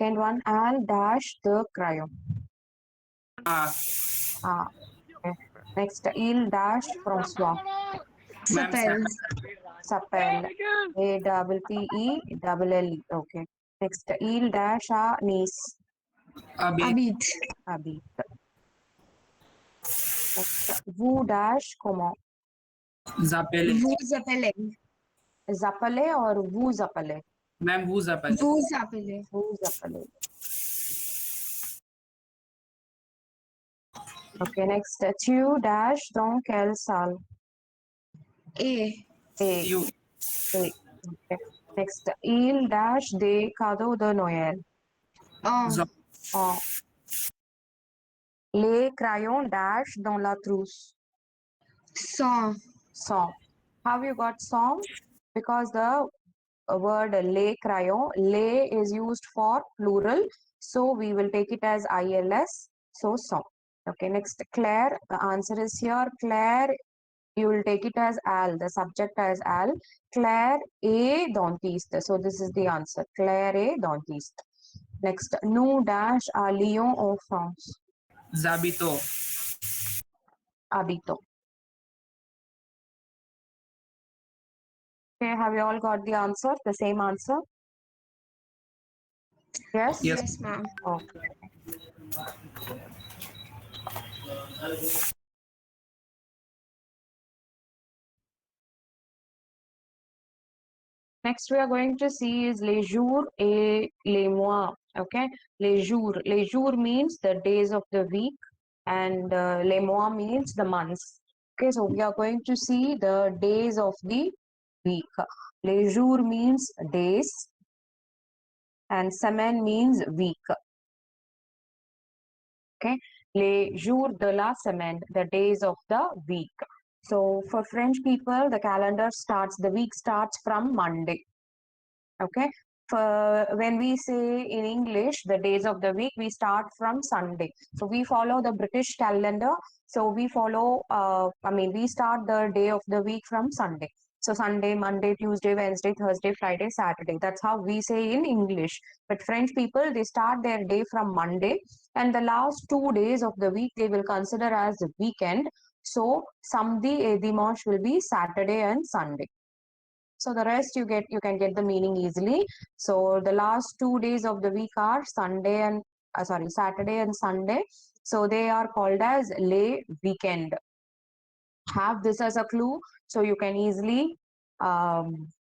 Second one, Al dash the crayon. Ah, Okay. Next, il dash François. ma'am, Sapel. S'appelle. Apple. Okay. Next, il dash a niece. Abhi, Abid. Abhi. Next, vous dash comment? Zapele. Vous appelez. Zappelez or vous appelez? Ma'am, who's Zapele? Vous appelez. Vous appelez. Okay, next, tu dash dans quelle salle? A. A. You, A. Okay. Next, il dash des cadeaux de Noël. En. Zop, En. Les crayons dash dans la trousse. Sans. Song. How you got song? Because the word les crayon, les is used for plural, so we will take it as ILS, so song. Okay, next, Claire, the answer is here. Claire, you will take it as Al, the subject as Al. Claire est dentiste, so this is the answer. Claire est dentiste. Next, nous dash à Lyon en France. Zabito. Habito. Okay, have you all got the answer? The same answer? Yes? Yes. Yes, ma'am. Okay. Next we are going to see is les jours et les mois. Okay, les jours. Les jours means the days of the week, and les mois means the months. Okay, so we are going to see the days of the week. Les jours means days, and semaine means week. Okay, les jours de la semaine, the days of the week. So for French people, the calendar starts, the week starts from Monday. Okay, for when we say in English the days of the week, we start from Sunday. So we follow the British calendar. So we follow, we start the day of the week from Sunday. So Sunday, Monday, Tuesday, Wednesday, Thursday, Friday, Saturday. That's how we say in English. But French people, they start their day from Monday, and the last 2 days of the week they will consider as the weekend. So samedi et dimanche will be Saturday and Sunday. So the rest you can get the meaning easily. So the last 2 days of the week are Saturday and Sunday. So they are called as les weekend. Have this as a clue so you can easily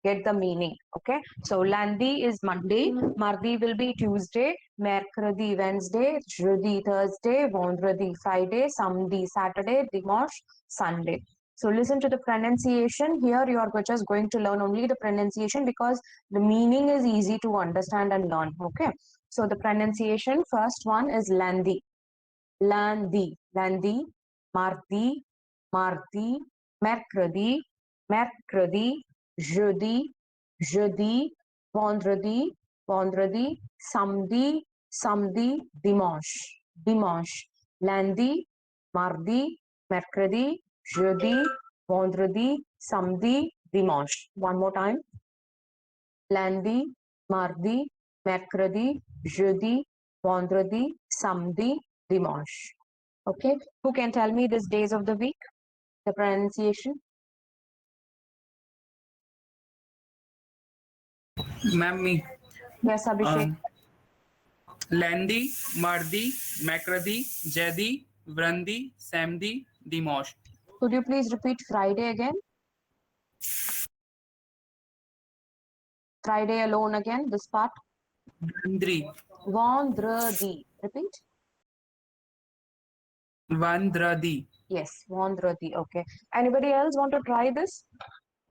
get the meaning. Okay, so lundi is Monday, mardi will be Tuesday, mercredi Wednesday, jeudi Thursday, vendredi Friday, samedi Saturday, dimanche Sunday. So listen to the pronunciation. Here you are just going to learn only the pronunciation because the meaning is easy to understand and learn. Okay, so the pronunciation, first one is lundi. Lundi, lundi, mardi, mardi, mercredi, mercredi, jeudi, jeudi, vendredi, vendredi, samedi, samedi, dimanche, dimanche, lundi, mardi, mercredi, jeudi, vendredi, samedi, dimanche. One more time. Lundi, mardi, mercredi, jeudi, vendredi, samedi, dimanche. Okay, who can tell me these days of the week? The pronunciation? Ma'am, me. Yes, Abhishek. Landi, Mardi, Makradi, Jadi, Vrandi, Samdi, Dimash. Could you please repeat Friday again? Friday alone again, this part. Vandri, Vendredi. Repeat. Vandradi. Yes, vendredi. Okay. Anybody else want to try this?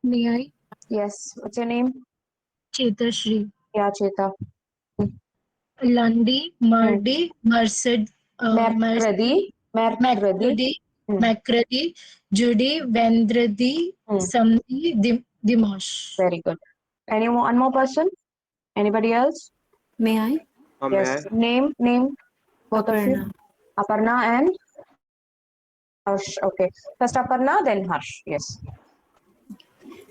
May I? Yes. What's your name? Chetashri. Yeah, Cheta. Lundi, Mardi, Merced, Mercredi. Mercredi. Makradi, Makradi, Judy, Vendradi, Samdi, Dimash. Very good. One more person? Anybody else? May I? Yes. Name. Both of you. Aparna and Harsh. Okay. First Aparna, then Harsh. Yes.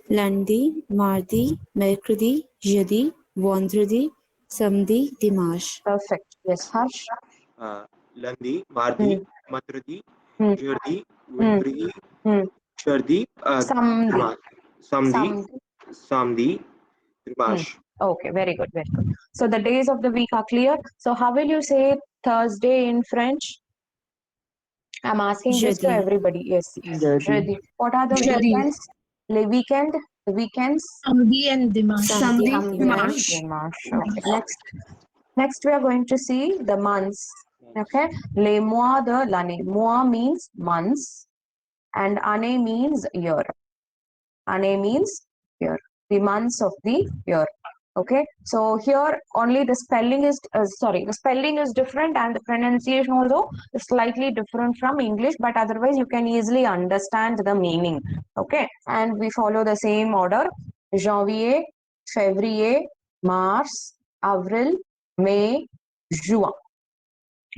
Lundi, Mardi, Mercredi, Jeudi, Vendredi, समधी दिमाश Perfect. Yes, Harsh. लंदी, मारदी, मत्रदी, Hmm. जर्दी, विंद्री, Hmm. शर्दी, Samdi. त्रिमास, समदी, Samdi. सामदी, त्रिमाश. Okay, very good, very good. So the days of the week are clear. So how will you say Thursday in French? I'm asking this to Jeudi. everybody. Yes. Jeudi. What are the Jeudi. weekends? Le weekend? The weekends? Samedi and Dimash. Samedi Samedi, Dimash. Dimash. Okay. Next we are going to see the months. Okay. Les mois de l'année. Mois means months and année means year. Année means year. The months of the year. Okay, so here only the spelling is the spelling is different and the pronunciation also is slightly different from English, but otherwise you can easily understand the meaning. Okay, and we follow the same order: Janvier, Février, Mars, Avril, May, Juin.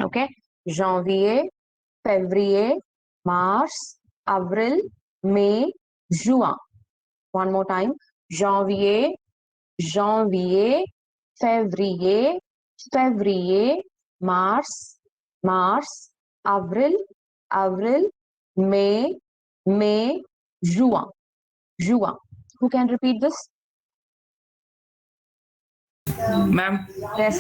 Okay, Janvier, Février, Mars, Avril, May, Juin. One more time: Janvier, Janvier, Février, Février, Mars, Mars, Avril, Avril, May, May, Juin, Juin. Who can repeat this? Ma'am, Yes.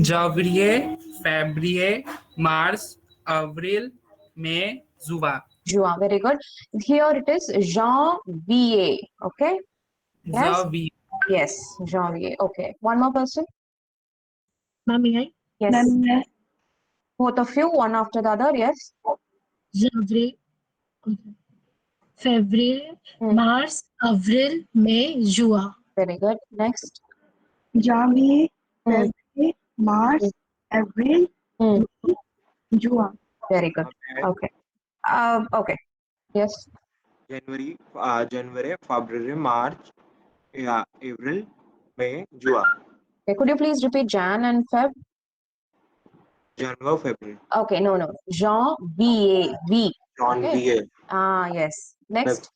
Janvier, February, March, April, May, Juin. Juin. Very good. Here it is Janvier. Okay. Yes. Janvier. Yes. Janvier. Okay. One more person. Ma'am, may I? Yes. Both of you, one after the other. Yes. Janvier. Okay. February, Mars, Avril, May, Juin. Very good. Next. Janvier, Hmm. February, March, April, Hmm. May, June. Very good. Okay. Okay. Yes. January, February, March, April, May, June. Okay. Could you please repeat Jan and Feb? January, February. Okay. No. Janvier. V. Janvier, Yes. Next.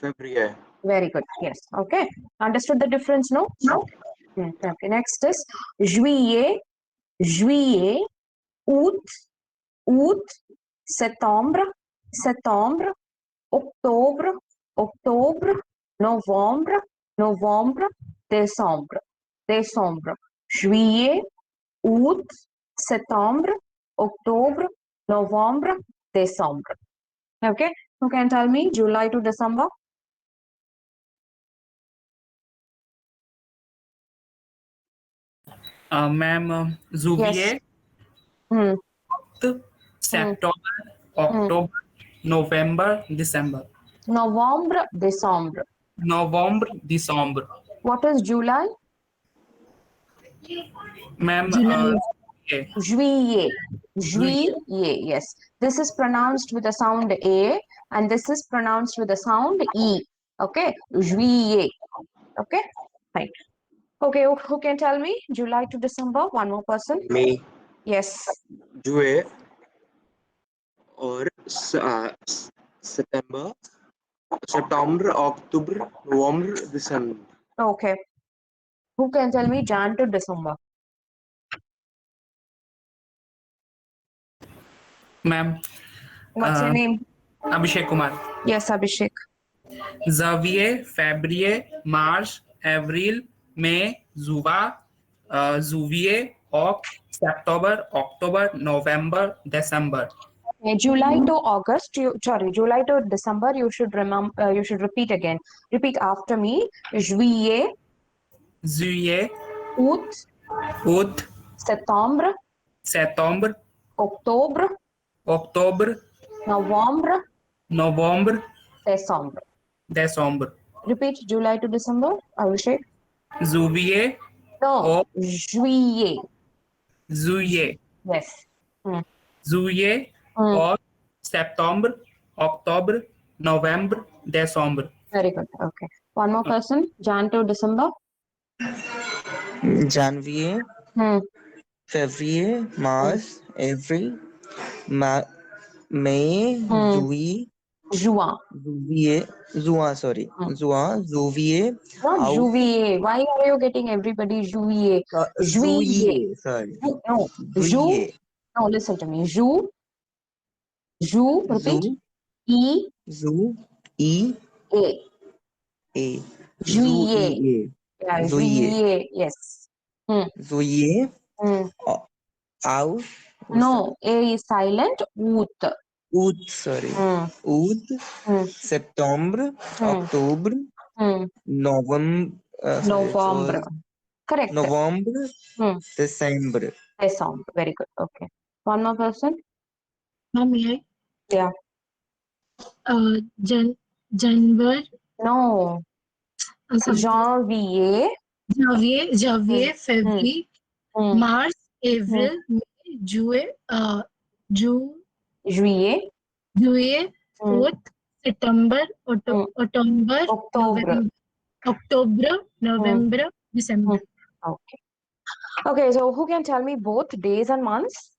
February. Very good. Yes. Okay. Understood the difference? No. Okay. Next is Juillet, Juillet, Août, Août, Septembre, Septembre, Octobre, Octobre, Novembre, Novembre, Décembre, Décembre. Juillet, Août, Septembre, Octobre, Novembre, Décembre. Okay. Who can tell me July to December? Ma'am, Juillet, Hmm. September, October, November, December. Novembre, December. November, December. What is July? Ma'am, July. Juillet. Juillet. Yes. This is pronounced with the sound A and this is pronounced with the sound E. Okay. Juillet. Okay. Fine. Okay. Who can tell me July to December? One more person. May, Yes. June, और September, October, November, December. Okay. Who can tell me Jan to December? Ma'am, What's your name? Abhishek Kumar. Yes, Abhishek. Janvier, February, March, April, May, Juin, Juillet, September, October, November, December. July to August, July to December, you should remember, you should repeat again. Repeat after me. Juillet, Juillet, août, août, septembre, septembre, octobre, octobre, novembre, novembre, décembre. December. Repeat July to December, Abhishek. Juillet, No, juillet. Juillet, Yes. Juillet, or September, October, November, December. Very good. Okay. One more person. Jan to December. Janvier, February, March, April, May, June, Juin. Sorry. Hmm. Juvier, Not Au, Juvier. Why are you getting everybody Juvier? Juillet. Juillet, sorry. No. Ju. Juillet, No, listen to me. Ju, repeat. Zu, E, Zu, E, A. A, Juillet. Juillet, Yeah, Juillet, Juillet. Yes. Hmm. Juillet, Hmm. Au, No, A is silent. Oot. Août, sorry. Hmm. Août, Hmm. Septembre, Hmm. Octobre, Hmm. Novembre, sorry, it November. was Correct. November, Hmm. December. December. Very good. Okay. One more person. Ma'am, may I? Yeah. January, No. sorry. Janvier. Janvier, Hmm. February, Hmm. March, April, May, June, Juillet. Juillet, Hmm. 4th, September, Hmm. October, October. October, Hmm. November, Hmm. December. Okay. Okay. So who can tell me both days and months?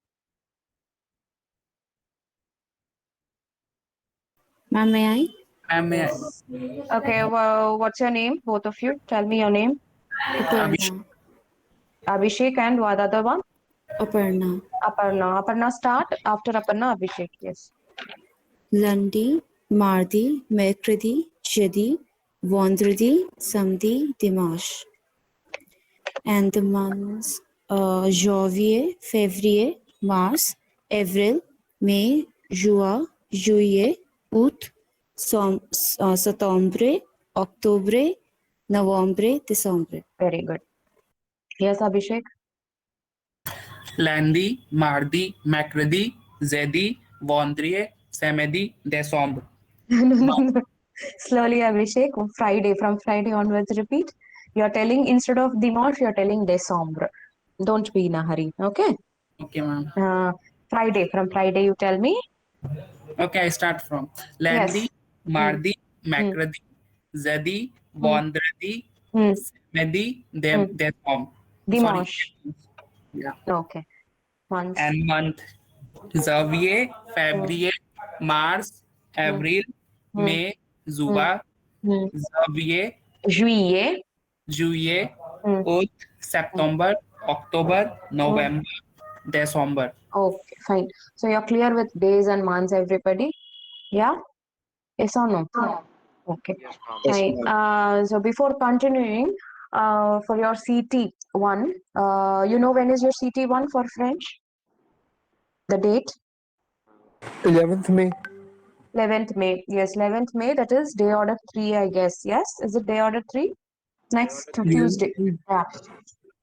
Ma'am, may I? Ma'am, may I? Yes. Okay. Well, what's your name? Both of you. Tell me your name. Aparna. Abhishek and what other one? Aparna. Aparna. Aparna start. After Aparna, Abhishek. Yes. Lundi, mardi, mercredi, jeudi, vendredi, samedi, dimanche. And the months janvier, février, mars, avril, May, juillet, août, septembre, octobre, novembre, décembre. Very good. Yes, Abhishek. Lundi, mardi, mercredi, jeudi, vendredi, samedi, décembre. No. Slowly, Abhishek. Friday. From Friday onwards, repeat. You're telling instead of Dimanche, you're telling December. Don't be in a hurry. Okay. Okay, ma'am. Friday. From Friday, you tell me. Okay, I start from Yes. Lundi, mardi, mercredi, jeudi, vendredi, samedi, décembre. Sorry. Dimanche. Yeah. Okay. Months. And month janvier, février, mars, avril, May, juin, janvier, Juillet. juillet, Hmm. août, septembre, october, November, December. Okay, fine. So you're clear with days and months, everybody? Yeah? Yes or no? Okay, Yes, ma'am. Yes, fine. ma'am. So before continuing, for your CT1, you know when is your CT1 for French? The date? 11th May. 11th May. Yes, 11th May. That is day order 3, I guess. Yes? Is it day order 3? Next Tuesday. Yeah.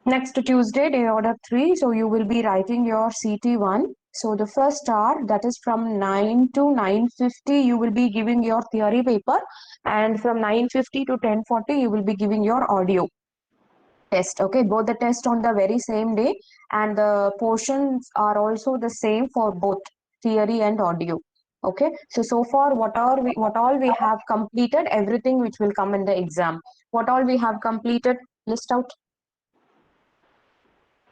Next Tuesday, day order 3. So you will be writing your CT1. So the first hour, that is from 9 to 9:50, you will be giving your theory paper, and from 9:50 to 10:40, you will be giving your audio test. Okay, both the test on the very same day, and the portions are also the same for both theory and audio. Okay, so far what all we have completed, everything which will come in the exam. What all we have completed, list out.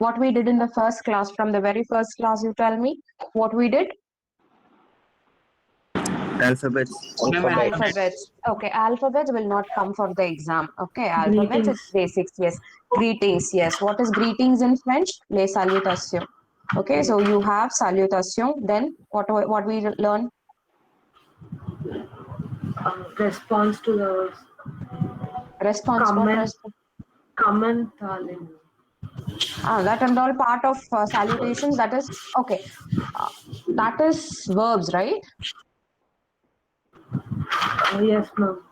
What we did in the first class, from the very first class, you tell me what we did. Alphabets. Alphabets. Okay, alphabets will not come for the exam. Okay, alphabets is Greetings. basics. Yes, greetings. Yes, what is greetings in French? Les salutations. Okay, so you have salutation. Then what we learn? Response to the Response. What comment, response? comment, darling. That and all part of salutation. That is okay. That is verbs, right? Yes, ma'am.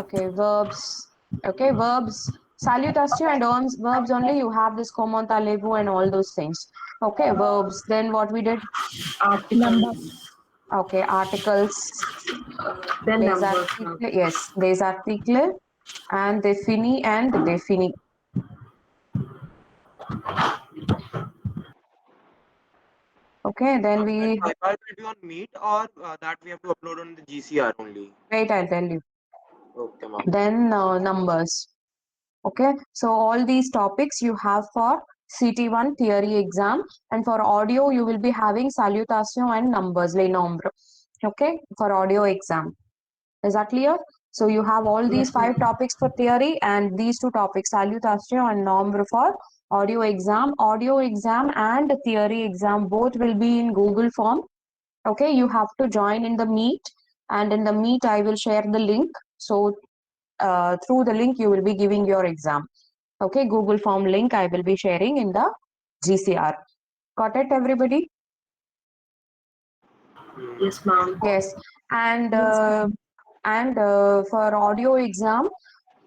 Okay, verbs. Okay, verbs. Salutation and verbs only. You have this comment allez-vous and all those things. Okay, verbs. Then what we did? Articles. Okay, articles. Then Les numbers, ma'am. articles. Yes, des articles and défini and défini. Okay, then we iPad will be on Meet or that we have to upload on the GCR only. wait. I'll tell you. Okay, ma'am. Then numbers. Okay, so all these topics you have for CT1 theory exam, and for audio you will be having salutation and numbers, les nombres. Okay, for audio exam. Is that clear? So you have all these 5 topics for theory and these 2 topics, salutatio and nombre for audio exam. Audio exam and theory exam both will be in Google form. Okay, you have to join in the meet, and in the meet I will share the link. So through the link you will be giving your exam. Okay, Google form link I will be sharing in the GCR. Got it, everybody? Yes, ma'am. Yes. And for audio exam,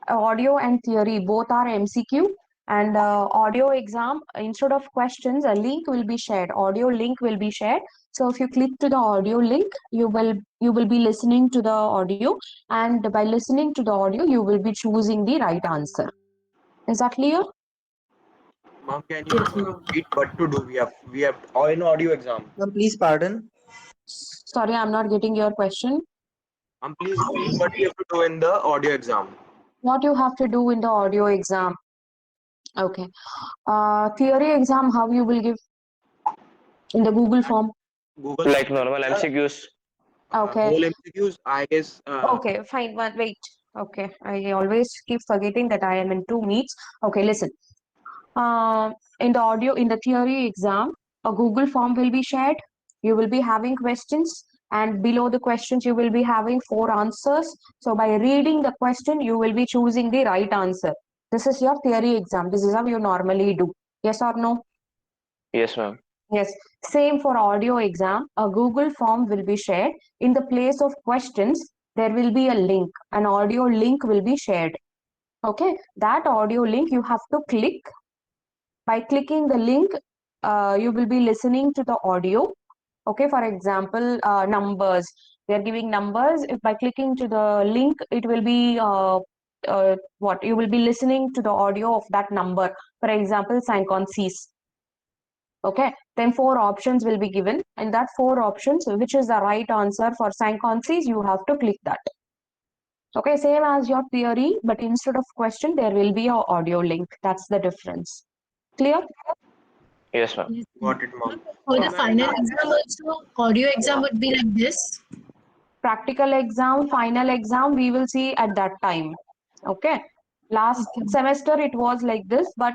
audio and theory both are MCQ. And audio exam, instead of questions, a link will be shared. Audio link will be shared. So if you click to the audio link, you will be listening to the audio, and by listening to the audio, you will be choosing the right answer. Is that clear? Ma'am, can you repeat what to do? We have in audio exam. Ma'am, please pardon. Sorry, I'm not getting your question. Ma'am, please repeat what we have to do in the audio exam. What you have to do in the audio exam? Okay. Theory exam, how you will give? In the Google form. Google Like normal MCQs. Okay. Whole MCQs, I guess. Okay, fine. Wait. Okay, I always keep forgetting that I am in 2 meets. Okay, listen. In the theory exam, a Google form will be shared. You will be having questions, and below the questions, you will be having 4 answers. So by reading the question, you will be choosing the right answer. This is your theory exam. This is how you normally do. Yes or no? Yes, ma'am. Yes, same for audio exam. A Google form will be shared. In the place of questions, there will be a link. An audio link will be shared. Okay, that audio link you have to click. By clicking the link, you will be listening to the audio. Okay, for example, numbers. They're giving numbers. If by clicking to the link, it will be what? You will be listening to the audio of that number. For example, 56. Okay, then 4 options will be given, and that 4 options, which is the right answer for 56, you have to click that. Okay, same as your theory, but instead of question, there will be a audio link. That's the difference. Clear? Yes, ma'am. Yes, Got it, ma'am. for the final exam also, audio exam would be like this. Practical exam, final exam, we will see at that time. Okay. Last Okay. semester it was like this, but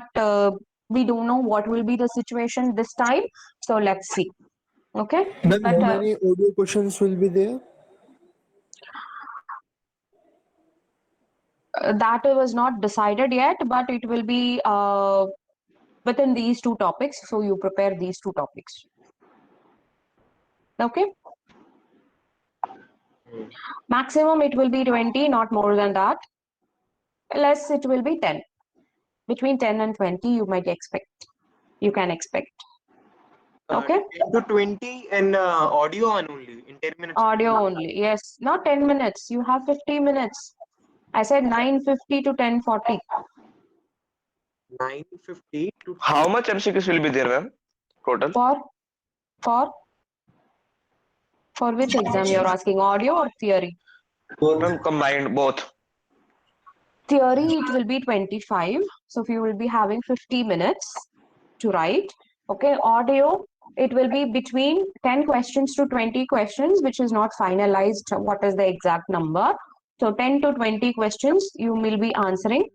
we don't know what will be the situation this time. So let's see. Okay. Then But how many audio questions will be there? that was not decided yet, but it will be within these 2 topics. So you prepare these 2 topics. Okay. Maximum it will be 20, not more than that. Less it will be 10. Between 10 and 20 you might expect. You can expect. Okay. 10 to 20 in audio and only in 10 minutes. Audio only. Yes. Not 10 minutes. You have 50 minutes. I said 9:50 to 10:40. 9:50 to How much MCQs will be there, ma'am? Total? For which exam you're asking? Audio or theory? Ma'am, combined both. Theory it will be 25. So you will be having 50 minutes to write. Okay. Audio it will be between 10 questions to 20 questions, which is not finalized. What is the exact number? So 10 to 20 questions you will be answering.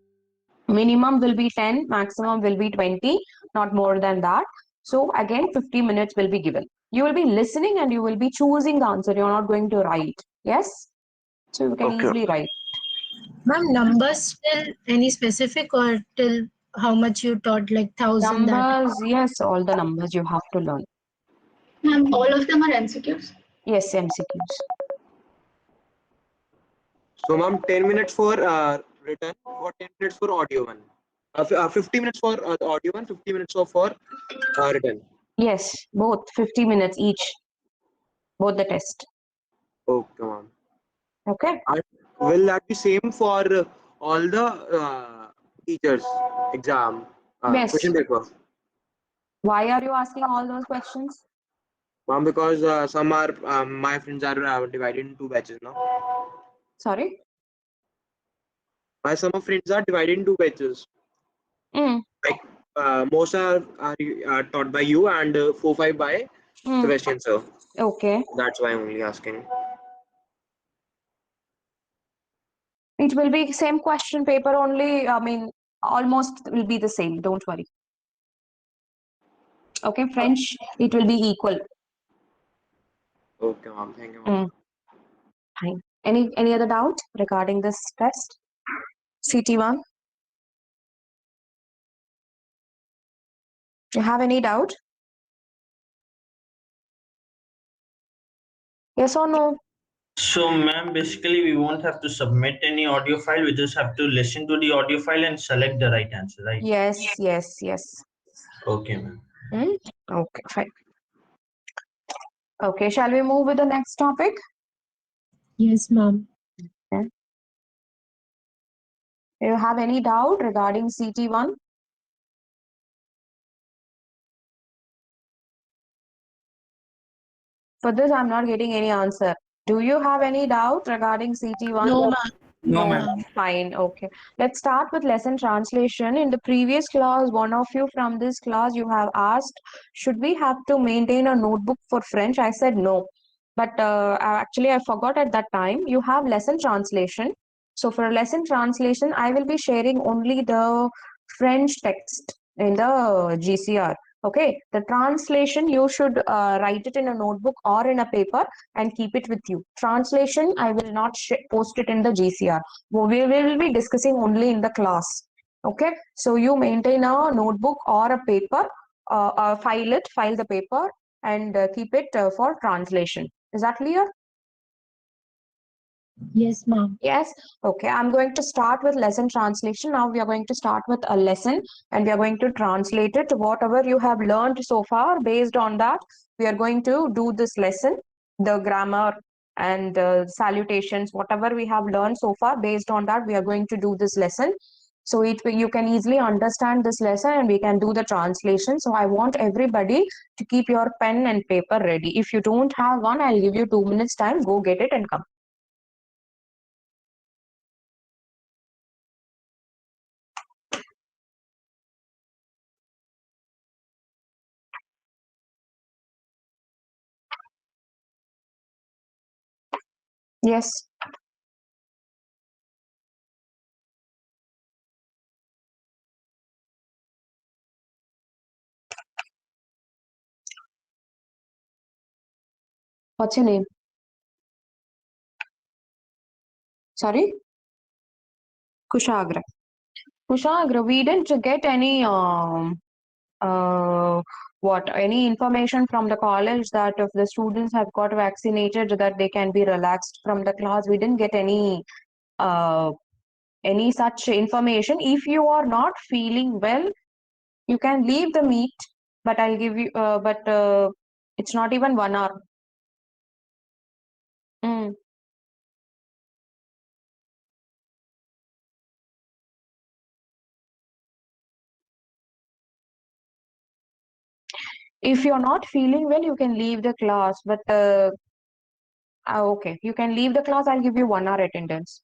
Minimum will be 10, maximum will be 20, not more than that. So again, 50 minutes will be given. You will be listening and you will be choosing the answer. You're not going to write. Yes? So you can Okay. easily write. Ma'am, numbers till any specific or till how much you taught, like 1,000 that? Numbers, yes, all the numbers you have to learn. Ma'am, all of them are MCQs? Yes, MCQs. So, ma'am, 10 minutes for written, for 10 minutes for audio one. 50 minutes for audio one, 50 minutes for written. Yes, both 50 minutes each. Both the test. Okay, ma'am. Okay. And will that be same for all the teachers exam Yes. question paper? Why are you asking all those questions? Ma'am, because some are my friends are divided in 2 batches now. Sorry? My some of friends are divided in 2 batches. Mm. Like most are taught by you and 4-5 by Mm. Sebastian sir. Okay. That's why I'm only asking. It will be same question paper only. I mean, almost will be the same. Don't worry. Okay, French, it will be equal. Okay, ma'am. Thank you, ma'am. Fine. Any other doubt regarding this test? CT1? You have any doubt? Yes or no? So, ma'am, basically, we won't have to submit any audio file. We just have to listen to the audio file and select the right answer, right? Yes, yes, yes. Okay, ma'am. Okay, fine. Okay, shall we move with the next topic? Yes, ma'am. Okay. Do you have any doubt regarding CT1? For this, I'm not getting any answer. Do you have any doubt regarding CT1? No, ma'am. No, ma'am. Fine, okay. Let's start with lesson translation. In the previous class, one of you from this class, you have asked, should we have to maintain a notebook for French? I said no. But actually, I forgot at that time. You have lesson translation. So for lesson translation, I will be sharing only the French text in the GCR. Okay, the translation you should write it in a notebook or in a paper and keep it with you. Translation, I will not post it in the GCR. We will be discussing only in the class. Okay, so you maintain a notebook or a paper, file the paper and keep it for translation. Is that clear? Yes, ma'am. Yes. Okay, I'm going to start with lesson translation. Now we are going to start with a lesson and we are going to translate it. Whatever you have learned so far, based on that, we are going to do this lesson, the grammar and salutations, whatever we have learned so far, based on that, we are going to do this lesson. So you can easily understand this lesson and we can do the translation. So I want everybody to keep your pen and paper ready. If you don't have one, I'll give you 2 minutes time. Go get it and come. Yes. What's your name? Sorry? Kushagra. Kushagra, we didn't get any any information from the college that if the students have got vaccinated that they can be relaxed from the class. We didn't get any such information. If you are not feeling well, you can leave the meet, but I'll give you but it's not even 1 hour. Mm. If you're not feeling well, you can leave the class, but okay, you can leave the class. I'll give you 1 hour attendance.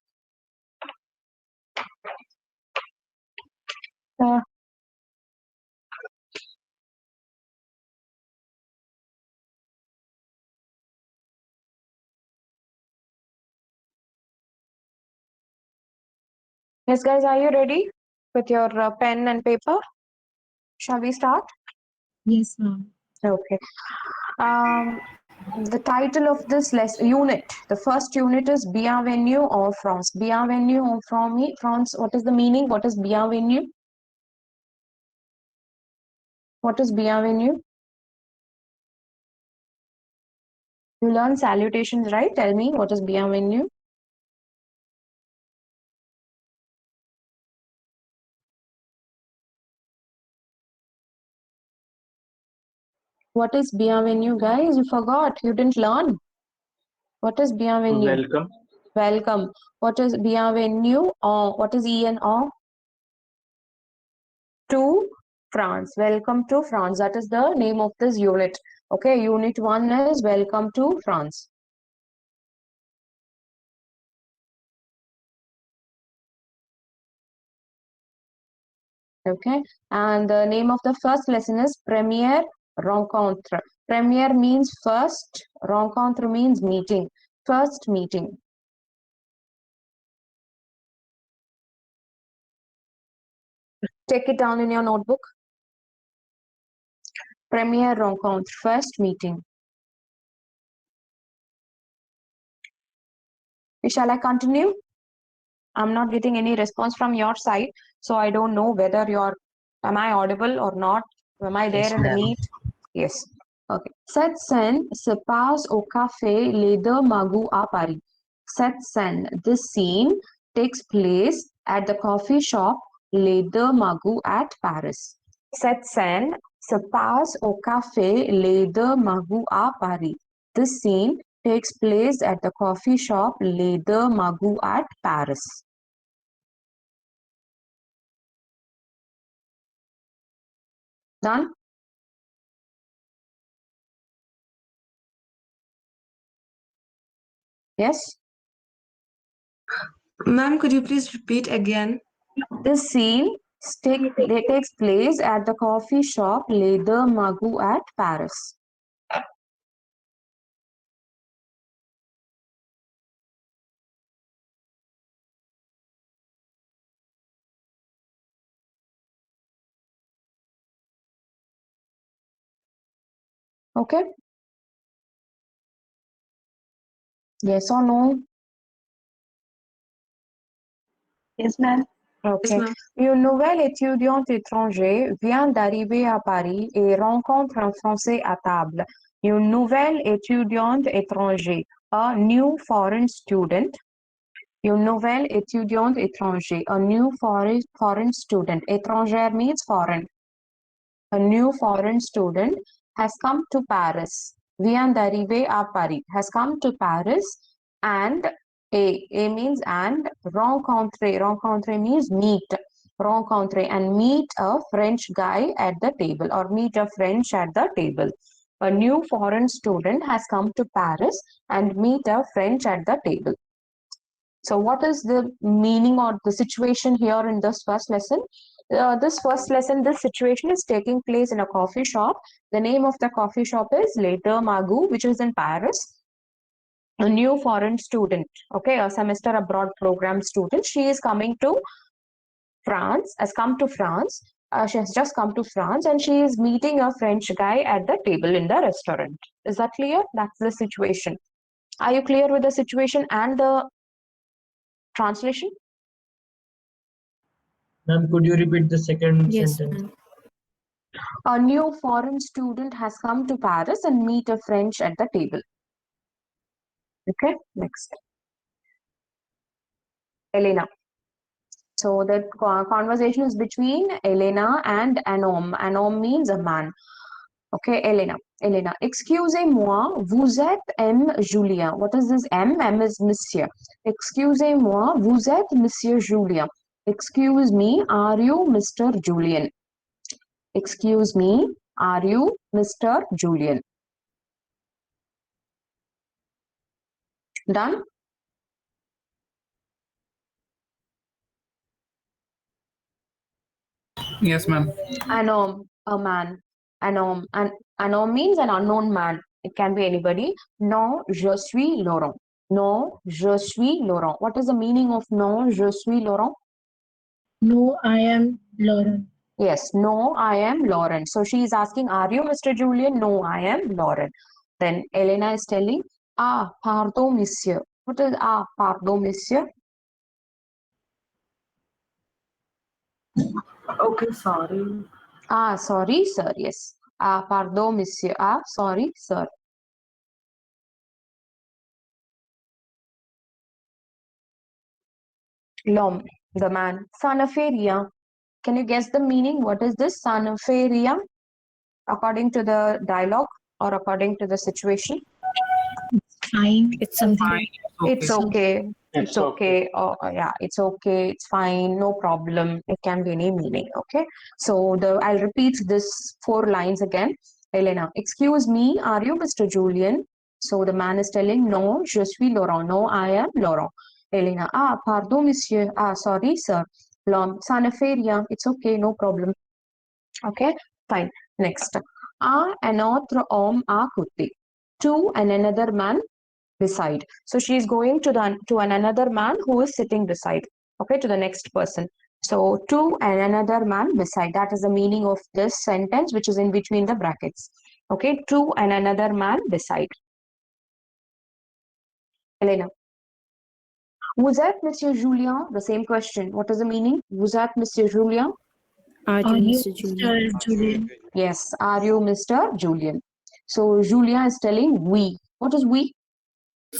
Yes, guys, are you ready with your pen and paper? Shall we start? Yes, ma'am. Okay. The title of this unit, the first unit is Bienvenue en France. Bienvenue en France. What is the meaning? What is bienvenue? What is bienvenue? You learn salutations, right? Tell me what is bienvenue. What is bienvenue, guys? You forgot. You didn't learn. What is bienvenue? Welcome. Welcome. What is bienvenue? What is en? To France. Welcome to France. That is the name of this unit. Okay, unit 1 is Welcome to France. Okay, and the name of the first lesson is Première Rencontre. Premiere means first. Rencontre means meeting. First meeting. Take it down in your notebook. Première rencontre, first meeting. Shall I continue? I'm not getting any response from your side, so I don't know whether am I audible or not? Am I there Yes, in the ma'am. meet? Yes. Okay. Cette scène se passe au café Les Deux Magots à Paris. Cette scène, this scene takes place at the coffee shop Les Deux Magots at Paris. Cette scène se passe au café Les Deux Magots à Paris. This scene takes place at the coffee shop Les Deux Magots at Paris. Done? Yes? Ma'am, could you please repeat again? This scene takes place at the coffee shop Les Deux Magots at Paris. Okay? Yes or no? Yes, ma'am. Okay. ma'am. Une nouvelle étudiante étrangère vient d'arriver à Paris et rencontre un Français à table. Une nouvelle étudiante étrangère, a new foreign student. Une nouvelle étudiante étrangère, a new foreign student. Étrangère means foreign. A new foreign student has come to Paris. Vient d'arriver à Paris. Has come to Paris and A means and. Rencontrer. Rencontrer means meet. Rencontrer and meet a French guy at the table or meet a French at the table. A new foreign student has come to Paris and meet a French at the table. So what is the meaning or the situation here in this first lesson? This situation is taking place in a coffee shop. The name of the coffee shop is Les Deux Magots, which is in Paris. A new foreign student, okay, a semester abroad program student. She is coming to France, has come to France. She has just come to France and she is meeting a French guy at the table in the restaurant. Is that clear? That's the situation. Are you clear with the situation and the translation? Ma'am, could you repeat the second Yes, sentence? ma'am. A new foreign student has come to Paris and meet a French at the table. Okay, next. Elena. So the conversation is between Elena and Anom. Anom means a man. Okay, Elena. Elena, excusez-moi, vous êtes M. Julien. What is this M? M is Monsieur. Excusez-moi, vous êtes Monsieur Julien. Excuse me, are you Mr. Julien? Excuse me, are you Mr. Julien? Done? Yes, ma'am. Anom, a man. Anom. Anom means an unknown man. It can be anybody. Non, je suis Laurent. Non, je suis Laurent. What is the meaning of non, je suis Laurent? No, I am Lauren. Yes, no, I am Lauren. So she is asking, are you Mr. Julian? No, I am Lauren. Then Elena is telling, ah, pardon, monsieur. What is ah, pardon, monsieur? Okay, sorry. Ah, sorry, sir. Yes. Ah, pardon, monsieur. Ah, sorry, sir. L'homme, the man. Ça ne fait rien. Can you guess the meaning? What is this? Ça ne fait rien? According to the dialogue or according to the situation? Fine. It's something. Fine. It's okay. It's It's okay. Oh, yeah, it's okay. It's fine. No problem. It can be any meaning. Okay. So I'll repeat this 4 lines again. Elena, excuse me, are you Mr. Julian? So the man is telling, no, je suis Laurent. No, I am Laurent. Elena, ah, pardon, monsieur. Ah, sorry, sir. L'homme, ça ne fait rien. It's okay. No problem. Okay. Fine. Next. un autre homme à côté. To and another man beside. So she is going to another man who is sitting beside. Okay, to the next person. So to and another man beside. That is the meaning of this sentence, which is in between the brackets. Okay, to and another man beside. Elena. Vous êtes Monsieur Julien? The same question. What is the meaning? Vous êtes Monsieur Julien? Are Are you you Mr. Julian? Mr. Julian? Yes. Are you Mr. Julian? So Julien is telling we. What is we?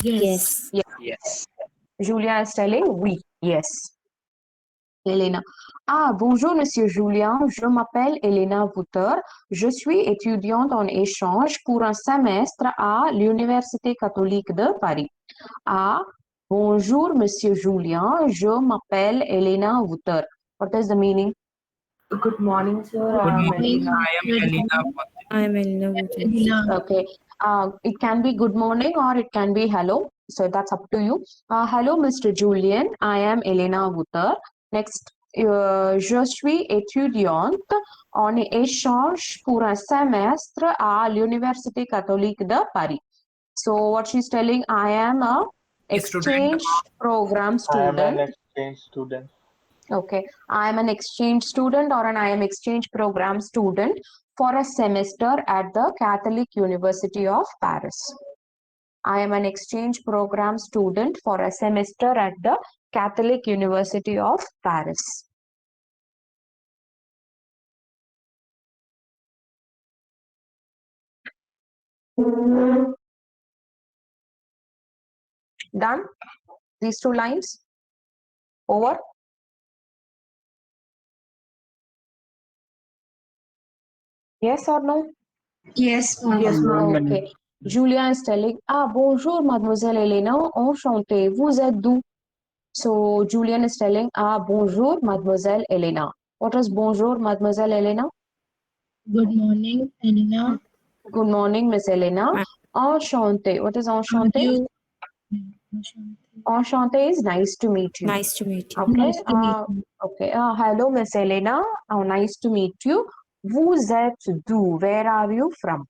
Yes. Yes. Julien is telling we. Yes. Elena. Ah, bonjour, Monsieur Julien. Je m'appelle Elena Wouter. Je suis étudiante en échange pour un semestre à l'Université catholique de Paris. Ah, bonjour, Monsieur Julien. Je m'appelle Elena Wouter. What is the meaning? Good morning, sir. Good I am morning. Elena. I am Elena. I am Elena Wooten. Elena. Okay. It can be good morning or it can be hello. So that's up to you. Hello, Mr. Julian. I am Elena Wouter. Next, je suis étudiante en échange pour un semestre à l'Université catholique de Paris. So what she's telling, I am a exchange program student. exchange student. Okay, I am an exchange student or I am exchange program student for a semester at the Catholic University of Paris. I am an exchange program student for a semester at the Catholic University of Paris. Done? These two lines? Over? Yes or no? Yes, ma'am. Yes, ma'am. Okay. Julien is telling, bonjour, Mademoiselle Elena, enchantée, vous êtes d'où? So Julian is telling, bonjour, Mademoiselle Elena. What is bonjour, Mademoiselle Elena? Good morning, Elena. Good morning, Miss Elena. Enchantée. What is enchantée? You. Enchantée is nice to meet you. Nice to meet you. Okay. Nice to meet you. Okay. Hello, Miss Elena. Nice to meet you. Vous êtes d'où? Where are you from?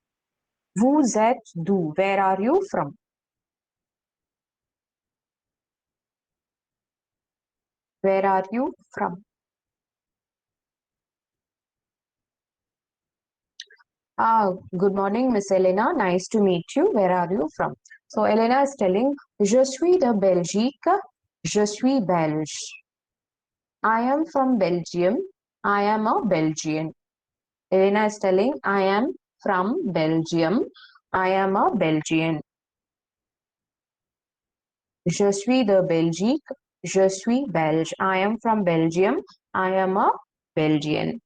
Vous êtes d'où? Where are you from? Where are you from? Good morning, Miss Elena. Nice to meet you. Where are you from? So Elena is telling, je suis de Belgique. Je suis belge. I am from Belgium. I am a Belgian. Elena is telling, I am from Belgium. I am a Belgian. Je suis de Belgique. Je suis belge. I am from Belgium. I am a Belgian.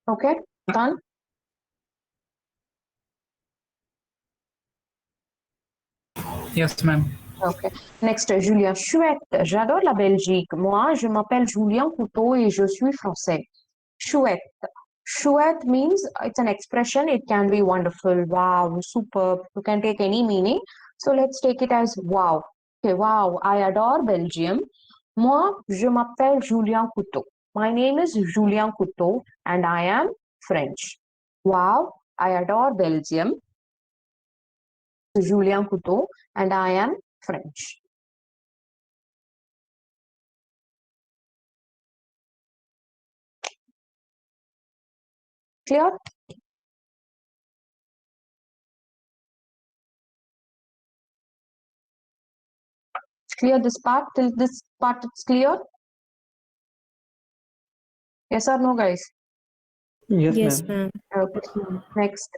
Okay, done? Yes, ma'am. Okay. Next, Julien. Chouette. J'adore la Belgique. Moi, je m'appelle Julien Couteau et je suis français. Chouette. Chouette means it's an expression. It can be wonderful, wow, superb. You can take any meaning. So let's take it as wow. Okay, wow, I adore Belgium. Moi, je m'appelle Julien Couteau. My name is Julien Couteau and I am French. Wow, I adore Belgium. Julien Couteau and I am French. Clear? Clear this part? Till this part it's clear? Yes or no, guys? Yes, ma'am. Okay. Next.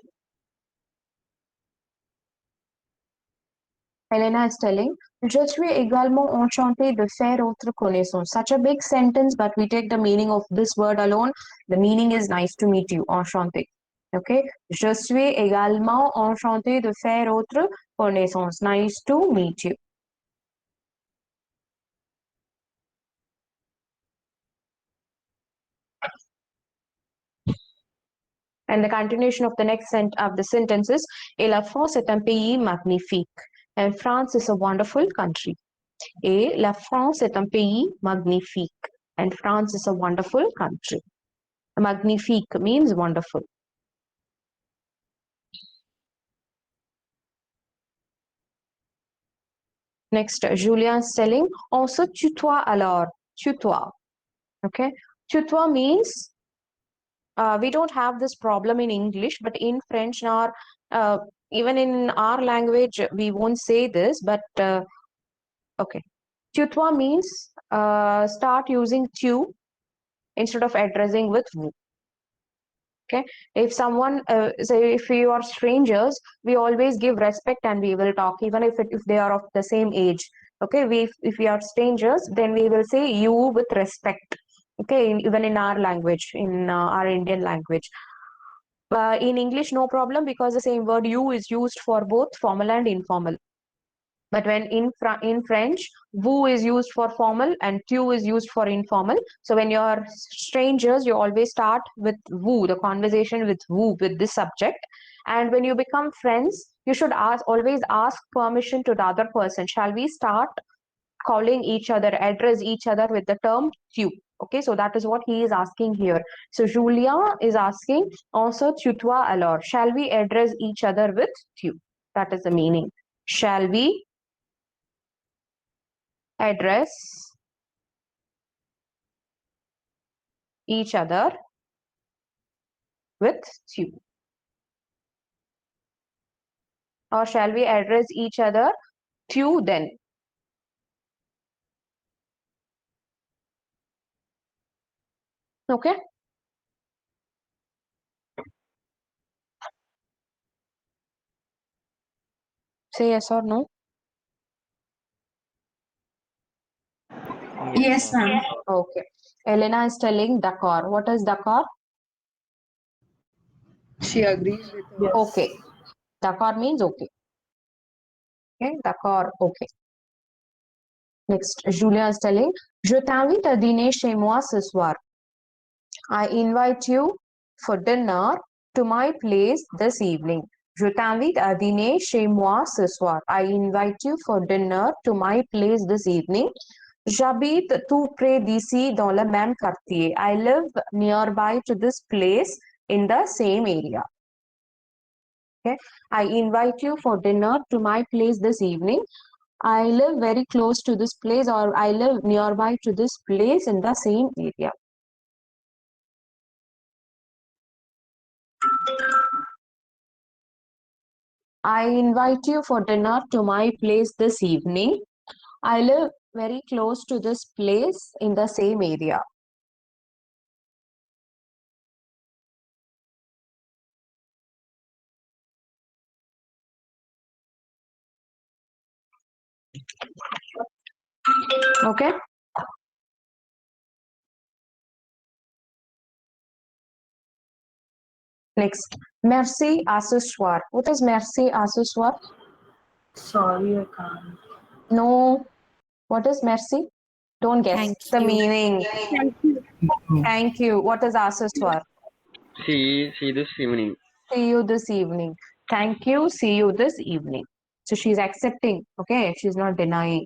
Elena is telling, je suis également enchantée de faire votre connaissance. Such a big sentence, but we take the meaning of this word alone. The meaning is nice to meet you, enchanté. Okay. Je suis également enchantée de faire votre connaissance. Nice to meet you. And the continuation of the next sentence is, et la France est un pays magnifique. And France is a wonderful country. Et la France est un pays magnifique. and France is a wonderful country. Magnifique means wonderful. Next, Julia is telling, on se tutoie alors. Tutoie. Okay. Tutoie means, we don't have this problem in English, but in French, or even in our language, we won't say this, but okay. Tutoie means start using tu instead of addressing with vous. Okay, if someone say if we are strangers, we always give respect and we will talk even if they are of the same age. Okay, if we are strangers, then we will say you with respect. Okay, even in our language, in our Indian language. In English, no problem, because the same word you is used for both formal and informal. But when in French, vous is used for formal and tu is used for informal. So when you're strangers, you always start with vous, the conversation with vous, with this subject. And when you become friends, you should always ask permission to the other person. Shall we start calling each other, address each other with the term tu? Okay, so that is what he is asking here. So Julia is asking, also tutoie alors. Shall we address each other with tu? That is the meaning. Shall we address each other with tu? Or shall we address each other tu then? Okay. Say yes or no. Yes, ma'am. Okay. Elena is telling d'accord. What is d'accord? She agrees with her. Okay. D'accord means okay. Okay, d'accord, okay. Next, Julia is telling, je t'invite à dîner chez moi ce soir. I invite you for dinner to my place this evening. Je t'invite à dîner chez moi ce soir. I invite you for dinner to my place this evening. J'habite tout près d'ici dans le même quartier. I live nearby to this place in the same area. Okay. I invite you for dinner to my place this evening. I live very close to this place, or I live nearby to this place in the same area. I invite you for dinner to my place this evening. I live very close to this place in the same area. Okay. Next, merci à ce soir. What is merci à ce soir? Sorry, I can't. No. What is merci? Don't guess Thank the you. meaning. Thank you. What is à ce soir? See this evening. See you this evening. Thank you. See you this evening. So she's accepting. Okay. She's not denying.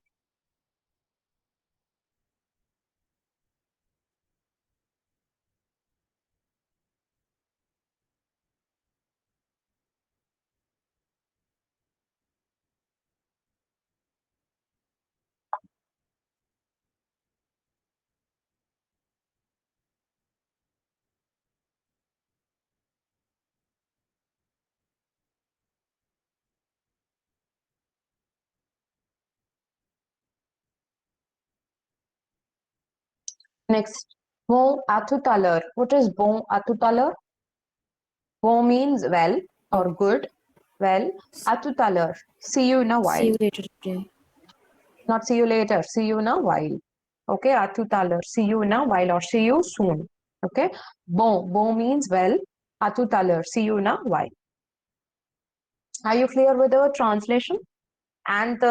Next, bon à tout à l'heure. What is bon à tout à l'heure? Bon means well or good. Well, à tout à l'heure. See you in a while. See you later today. Not see you later. See you in a while. Okay, à tout à l'heure. See you in a while or see you soon. Okay. Bon. Bon means well. À tout à l'heure. See you in a while. Are you clear with the translation? And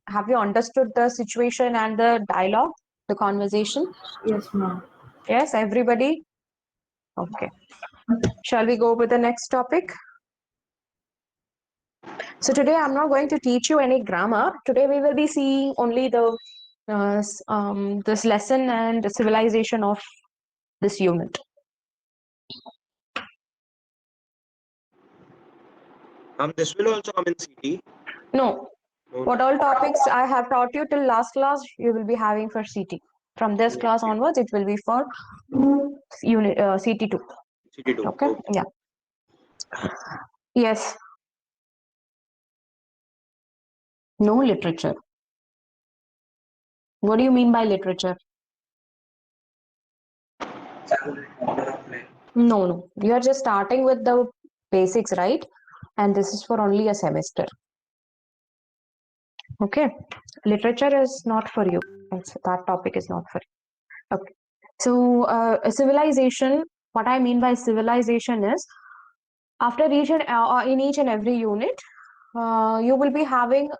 have you understood the situation and the dialogue, the conversation? Yes, ma'am. Yes, everybody? Okay. Shall we go with the next topic? So today I'm not going to teach you any grammar. Today we will be seeing only the this lesson and civilization of this unit. This will also come in CT. No. No. What all topics I have taught you till last class, you will be having for CT. From this class onwards, it will be for unit CT2. CT2. Okay. Yeah. Yes. No literature. What do you mean by literature? No. You are just starting with the basics, right? And this is for only a semester. Okay. Literature is not for you. That topic is not for you. Okay. So, a civilization, what I mean by civilization is, after in each and every unit, you will be having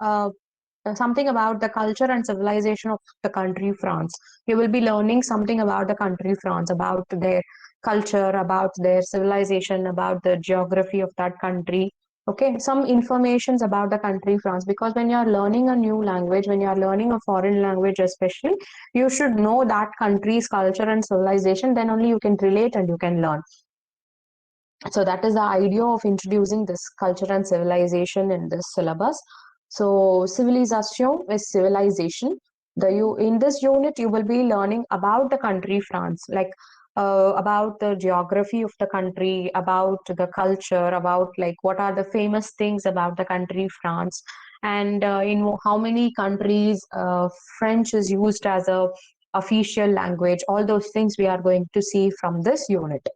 something about the culture and civilization of the country France. You will be learning something about the country France, about their culture, about their civilization, about the geography of that country. Okay, some informations about the country France, because when you are learning a new language, when you are learning a foreign language especially, you should know that country's culture and civilization, then only you can relate and you can learn. So that is the idea of introducing this culture and civilization in this syllabus. So civilisation is civilization. In this unit you will be learning about the country France, like about the geography of the country, about the culture, about like what are the famous things about the country France, and in how many countries French is used as a official language. All those things we are going to see from this unit.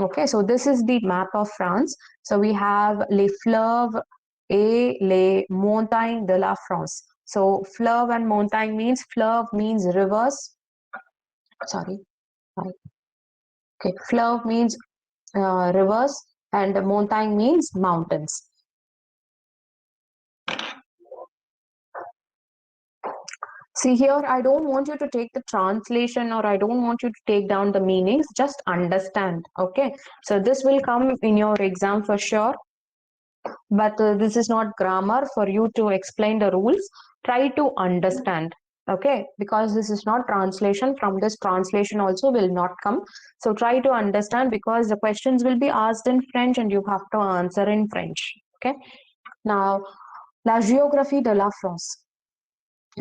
Okay, so this is the map of France. So we have les fleuves et les montagnes de la France. So fleuve and montagne means, fleuve means rivers. Sorry. Okay, fleuve means rivers and montagne means mountains. See here, I don't want you to take the translation, or I don't want you to take down the meanings, just understand. Okay, so this will come in your exam for sure. But this is not grammar for you to explain the rules. Try to understand, okay, because this is not translation. From this, translation also will not come. So try to understand, because the questions will be asked in French and you have to answer in French. Okay, now la géographie de la France.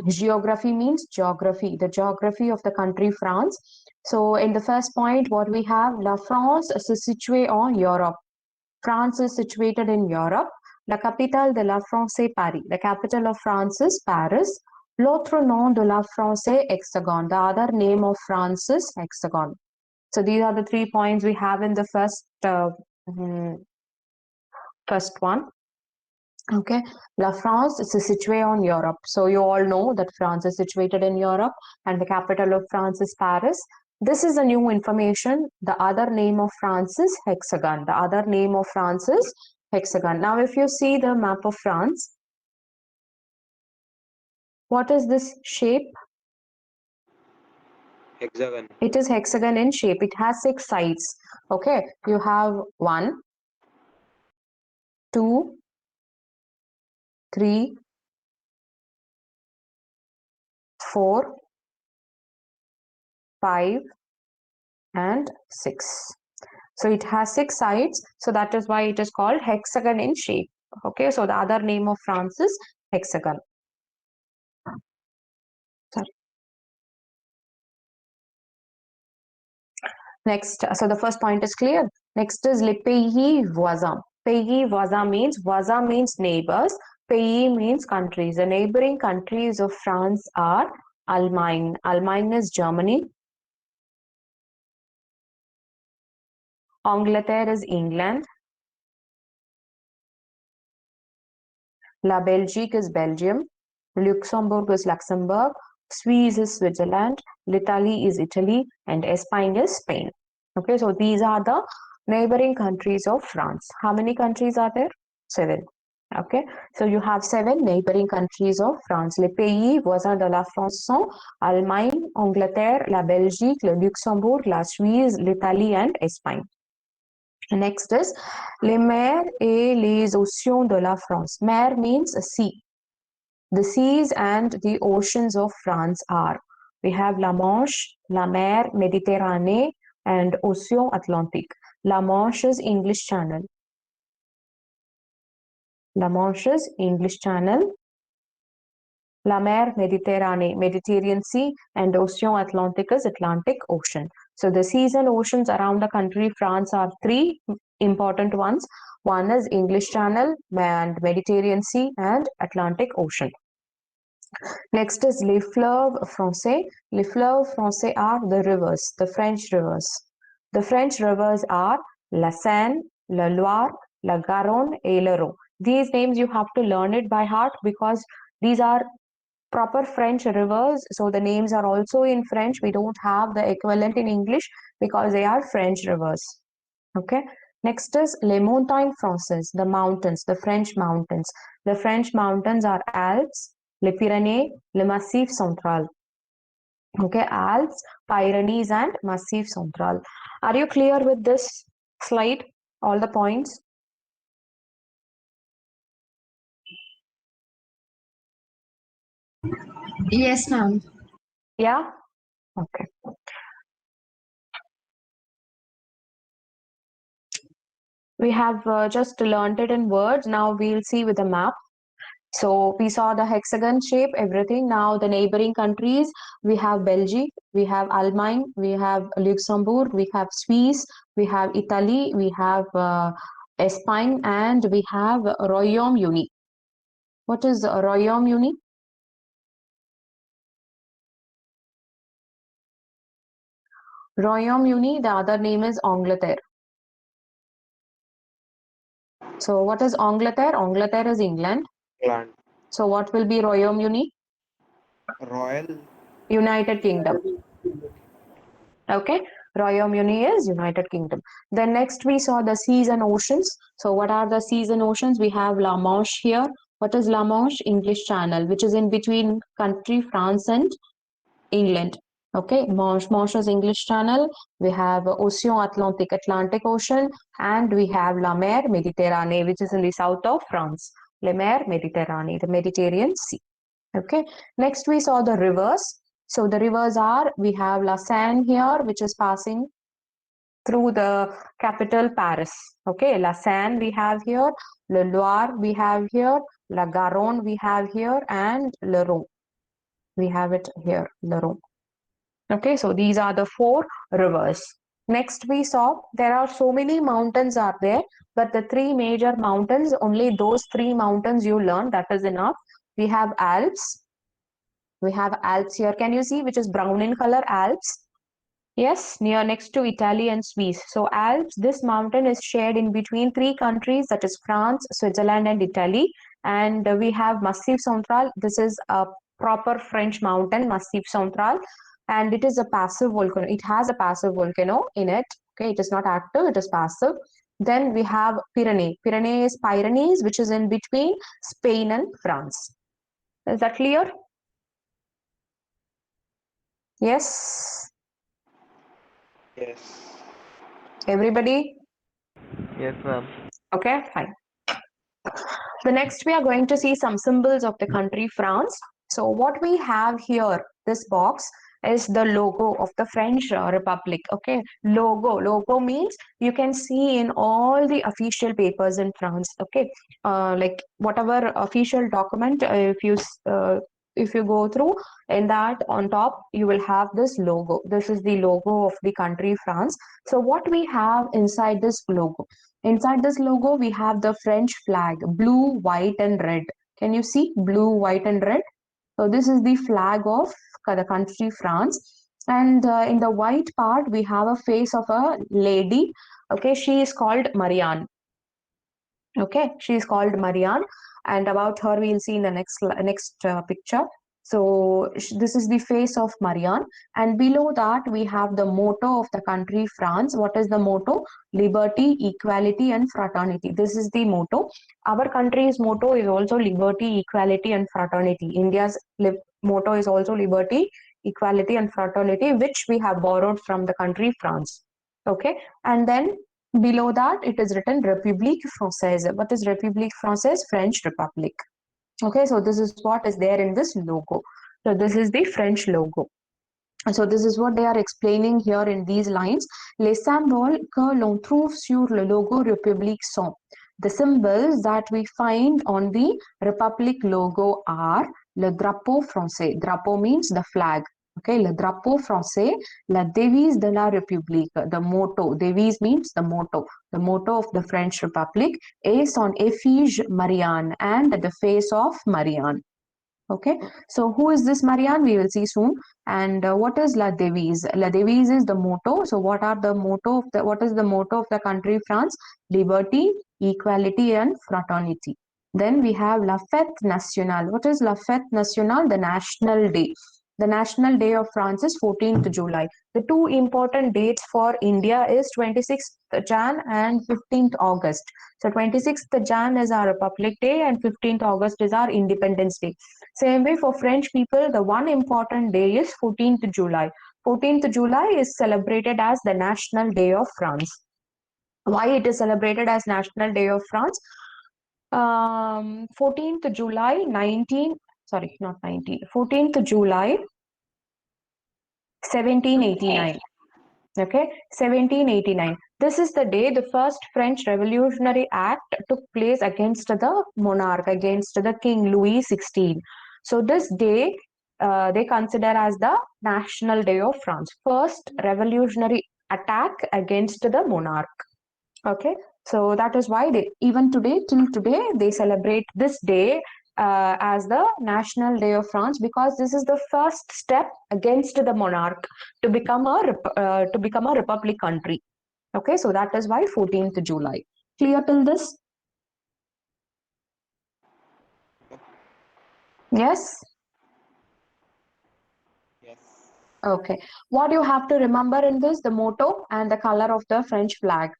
Geography means geography, the geography of the country France. So in the first point, what we have, la France se située en Europe. France is situated in Europe. La capitale de la France est Paris. The capital of France is Paris. L'autre nom de la France est Hexagon. The other name of France is Hexagon. So these are the 3 points we have in the first one. Okay, La France is située en Europe. So you all know that France is situated in Europe and the capital of France is Paris. This is a new information. The other name of France is Hexagon. The other name of France is Hexagon. Now, if you see the map of France, what is this shape? Hexagon. It is hexagon in shape. It has 6 sides. Okay, you have 1, 2, 3, 4, 5, and 6. So it has 6 sides. So that is why it is called hexagon in shape. Okay, so the other name of France is Hexagon. Sorry. Next, so the first point is clear. Next is les pays voisins. Pays voisins means neighbors. Pays means countries. The neighboring countries of France are Allemagne. Allemagne is Germany. Angleterre is England. La Belgique is Belgium. Luxembourg is Luxembourg. Swiss is Switzerland. L'Italie is Italy. And Spain is Spain. Okay, so these are the neighboring countries of France. How many countries are there? 7. Okay, so you have 7 neighboring countries of France. Les pays voisins de la France sont Allemagne, Angleterre, la Belgique, le Luxembourg, la Suisse, l'Italie, and Spain. Next is les mers et les océans de la France. Mer means sea. The seas and the oceans of France are, we have La Manche, La Mer Méditerranée, and Océan Atlantique. La Manche is English Channel. La Manche is English Channel. La Mer Méditerranée, Mediterranean Sea, and Océan Atlantique is Atlantic Ocean. So the seas and oceans around the country France are three important ones. One is English Channel and Mediterranean Sea and Atlantic Ocean. Next is les fleuves français. Les fleuves français are the rivers, the French rivers. The French rivers are la Seine, la Loire, la Garonne, et le Rhône. These names you have to learn it by heart because these are proper French rivers. So the names are also in French. We don't have the equivalent in English because they are French rivers. Okay. Next is les montagnes françaises, the mountains, the French mountains. The French mountains are Alps, les Pyrénées, le Massif Central. Okay, Alps, Pyrenees, and Massif Central. Are you clear with this slide? All the points? Yes, ma'am. Yeah? Okay. We have just learned it in words. Now we'll see with the map. So we saw the hexagon shape, everything. Now the neighboring countries, we have Belgium, we have Allemagne, we have Luxembourg, we have Swiss, we have Italy, we have Spain, and we have Royaume-Uni. What is Royaume-Uni? Royaume-Uni, the other name is Angleterre. So what is Angleterre? Angleterre is England. England. So what will be Royaume-Uni? Royal. United Kingdom. Okay, Royaume-Uni is United Kingdom. Then next we saw the seas and oceans. So what are the seas and oceans? We have La Manche here. What is La Manche? English Channel, which is in between country France and England. Okay, Manche is English Channel. We have Océan Atlantique, Atlantic Ocean, and we have La Mer Méditerranée, which is in the south of France. La Mer Méditerranée, the Mediterranean Sea. Okay, next we saw the rivers. So the rivers are, we have La Seine here, which is passing through the capital Paris. Okay, La Seine we have here, Le Loire we have here, La Garonne we have here, and Le Rhône. We have it here, Le Rhône. Okay, so these are the four rivers. Next we saw there are so many mountains are there, but the three major mountains, only those three mountains you learn, that is enough. We have Alps. We have Alps here. Can you see which is brown in color? Alps. Yes, near next to Italy and Swiss. So Alps, this mountain is shared in between three countries, that is France, Switzerland, and Italy. And we have Massif Central. This is a proper French mountain, Massif Central. And it is a passive volcano. It has a passive volcano in it. Okay, it is not active, it is passive. Then we have Pyrenees. Pyrenees, which is in between Spain and France. Is that clear? Yes. Yes. Everybody? Yes, ma'am. Okay, fine. The next we are going to see some symbols of the country France. So what we have here, this box, is the logo of the French Republic. Okay, logo means you can see in all the official papers in France. Okay, like whatever official document, if you go through, in that on top you will have this logo. This is the logo of the country France. So what we have inside this logo? Inside this logo we have the French flag, blue, white, and red. Can you see blue, white, and red? So this is the flag of the country France. And in the white part, we have a face of a lady. Okay, she is called Marianne. Okay, she is called Marianne. And about her, we'll see in the next picture. So this is the face of Marianne. And below that, we have the motto of the country France. What is the motto? Liberty, equality, and fraternity. This is the motto. Our country's motto is also liberty, equality, and fraternity. India's motto is also liberty, equality, and fraternity, which we have borrowed from the country France. Okay, and then below that it is written République Française. What is République Française? French Republic. Okay, so this is what is there in this logo. So this is the French logo. So this is what they are explaining here in these lines. Les symboles que l'on trouve sur le logo République sont. The symbols that we find on the Republic logo are le drapeau français. Drapeau means the flag. Okay, le drapeau français, la devise de la République, the motto. Devise means the motto of the French Republic, et son effigie Marianne, and the face of Marianne. Okay, so who is this Marianne? We will see soon. And what is La Devise? La Devise is the motto. So what is the motto of the country France? Liberty, equality, and fraternity. Then we have La Fête Nationale. What is La Fête Nationale? The national day. The national day of France is 14th July. The two important dates for India is 26th Jan and 15th August. So 26th Jan is our Republic Day and 15th August is our Independence Day. Same way for French people, the one important day is 14th July. 14th July is celebrated as the National Day of France. Why it is celebrated as National Day of France? 14th July 14th July 1789. Okay, 1789. This is the day the first French Revolutionary Act took place against the monarch, against the King Louis XVI. So this day they consider as the National Day of France. First revolutionary attack against the monarch. Okay, so that is why they even today, till today, they celebrate this day as the National Day of France, because this is the first step against the monarch to become a republic country. Okay, so that is why 14th July. Clear till this? Yes. Yes. Okay. What you have to remember in this, the motto and the color of the French flag.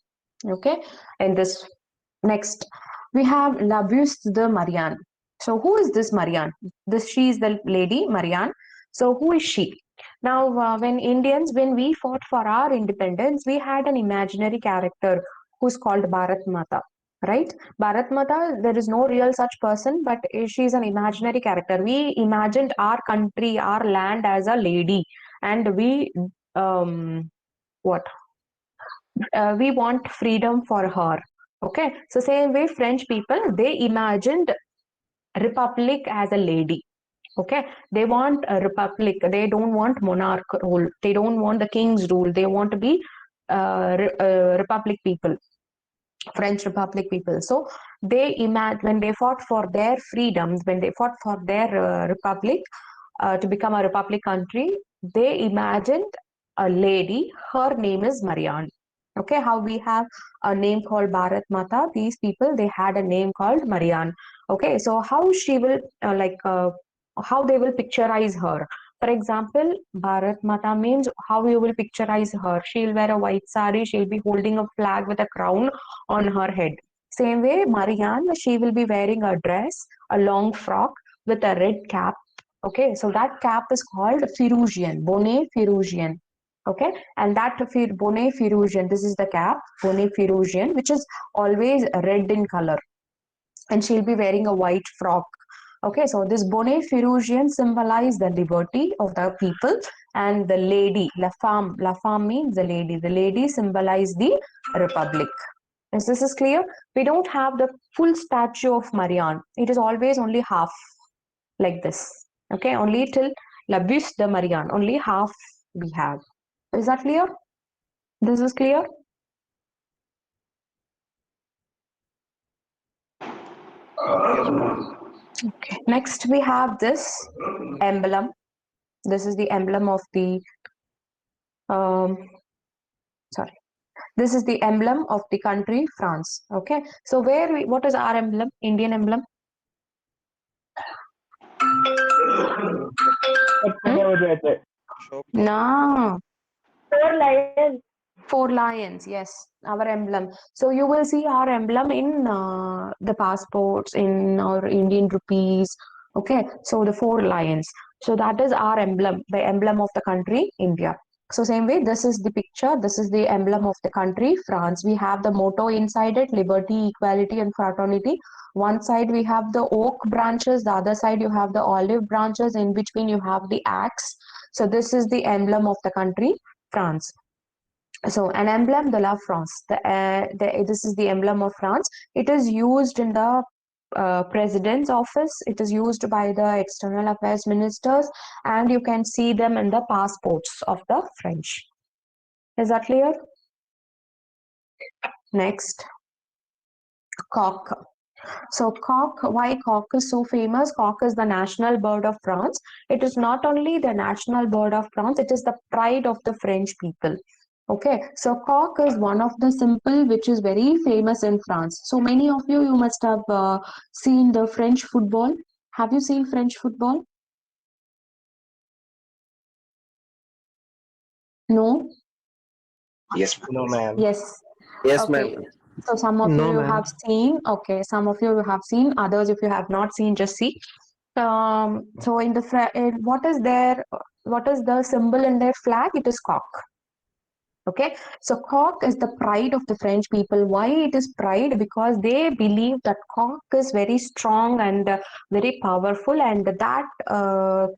Okay. In this next, we have La Buste de Marianne. So who is this Marianne? She is the lady Marianne. So who is she? Now, when we fought for our independence, we had an imaginary character who's called Bharat Mata, right? Bharat Mata, there is no real such person, but she's an imaginary character. We imagined our country, our land as a lady, and we we want freedom for her. Okay, so same way French people, they imagined republic as a lady. Okay, they want a republic, they don't want monarch rule, they don't want the king's rule, they want to be republic people, French Republic people. So they imagine, when they fought for their freedoms, when they fought for their republic, to become a republic country, they imagined a lady, her name is Marianne. Okay, how we have a name called Bharat Mata, these people, they had a name called Marianne. Okay, so how she will how they will picturize her. For example, Bharat Mata means how you will picturize her. She'll wear a white sari, she'll be holding a flag with a crown on her head. Same way, Marianne, she will be wearing a dress, a long frock with a red cap. Okay, so that cap is called Firouzian, bonnet Firouzian. Okay, and that bonnet Firouzian, this is the cap, bonnet Firouzian, which is always red in color, and she'll be wearing a white frock. Okay, so this bonnet Firouzian symbolize the liberty of the people, and the lady, la femme means the lady symbolize the republic. As this is clear, we don't have the full statue of Marianne. It is always only half, like this. Okay, only till La Buste de Marianne, only half we have. Is that clear? This is clear? Okay. Next, we have this emblem. This is the emblem of the this is the emblem of the country France. Okay, so what is our emblem? Indian emblem? No. 4 lions. 4 lions, yes, our emblem. So you will see our emblem in the passports, in our Indian rupees. Okay, so the 4 lions. So that is our emblem, the emblem of the country, India. So same way, this is the picture, this is the emblem of the country, France. We have the motto inside it, liberty, equality, and fraternity. One side we have the oak branches, the other side you have the olive branches, in between you have the axe. So this is the emblem of the country, France. So an emblem de la France. This is the emblem of France. It is used in the president's office. It is used by the external affairs ministers, and you can see them in the passports of the French. Is that clear? Next, cock. So cock, why cock is so famous? Cock is the national bird of France. It is not only the national bird of France, it is the pride of the French people. Okay, so cock is one of the symbol which is very famous in France. So many of you must have seen the French football. Have you seen French football? No? Yes. No, ma'am. Yes. Yes, Okay. ma'am. So some of No, you ma'am. have seen. Okay, some of you have seen. Others, if you have not seen, just see. So in the what is the symbol in their flag? It is cock. Okay, so cock is the pride of the French people. Why it is pride? Because they believe that cock is very strong and very powerful, and that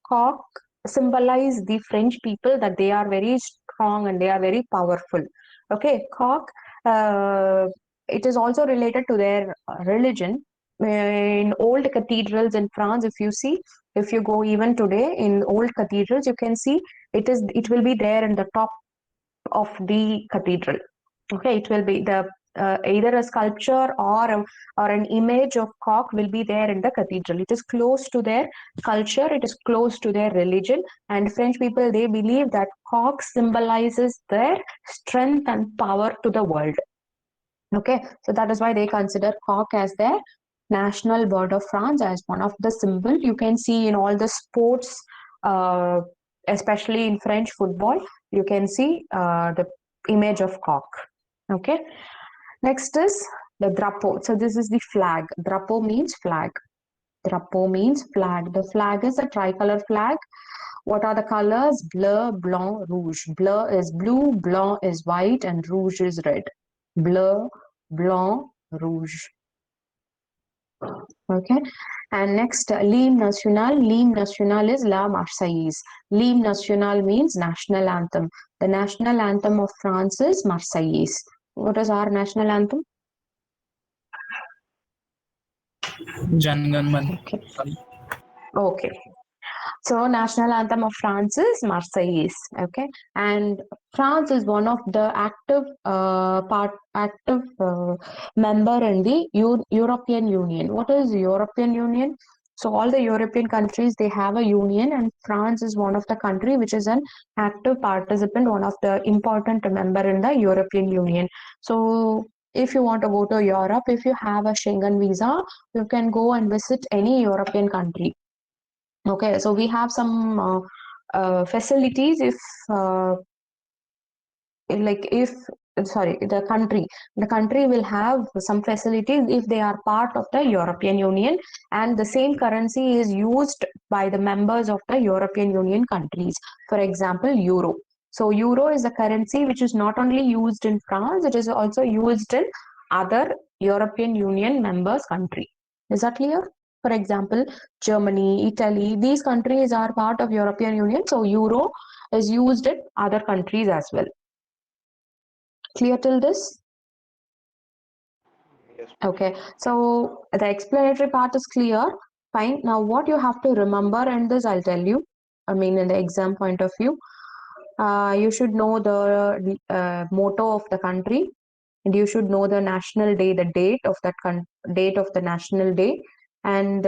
cock symbolize the French people that they are very strong and they are very powerful. Okay, cock. It is also related to their religion. In old cathedrals in France, if you go even today in old cathedrals, you can see it will be there in the top of the cathedral. Okay, it will be the either a sculpture or an image of cock will be there in the cathedral. It is close to their culture, it is close to their religion, and French people, they believe that cock symbolizes their strength and power to the world. Okay, so that is why they consider cock as their national bird of France, as one of the symbol you can see in all the sports, uh, especially in French football. You can see the image of cock. Okay, next is the drapeau. So this is the flag. Drapeau means flag. Drapeau means flag. The flag is a tricolor flag. What are the colors? Bleu, blanc, rouge. Bleu is blue, blanc is white, and rouge is red. Bleu, blanc, rouge. Okay, and next, l'hymne national. L'hymne national is La Marseillaise. L'hymne national means national anthem. The national anthem of France is Marseillaise. What is our national anthem? Jan Gan Man. Okay. Okay. So national anthem of France is Marseillaise. Okay, and France is one of the active member in the European Union. What is European Union? So all the European countries, they have a union, and France is one of the country which is an active participant, one of the important member in the European Union. So if you want to go to Europe, if you have a Schengen visa, you can go and visit any European country. Okay, so we have some facilities if the country will have some facilities if they are part of the European Union, and the same currency is used by the members of the European Union countries. For example, euro. So euro is a currency which is not only used in France, it is also used in other European Union members country. Is that clear? For example, Germany, Italy, these countries are part of European Union, so euro is used in other countries as well. Clear till this? Yes. Okay, so the explanatory part is clear. Fine. Now, what you have to remember in this, I'll tell you. I mean, in the exam point of view, you should know the motto of the country, and you should know the national day, the date of that date of the national day, and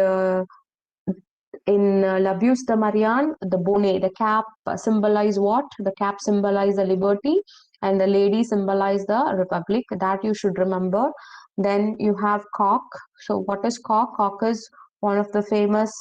in La Buse de Marianne, the bonnet, the cap symbolize what? The cap symbolize the liberty, and the lady symbolize the republic. That you should remember. Then you have cock. So what is cock? Cock is one of the famous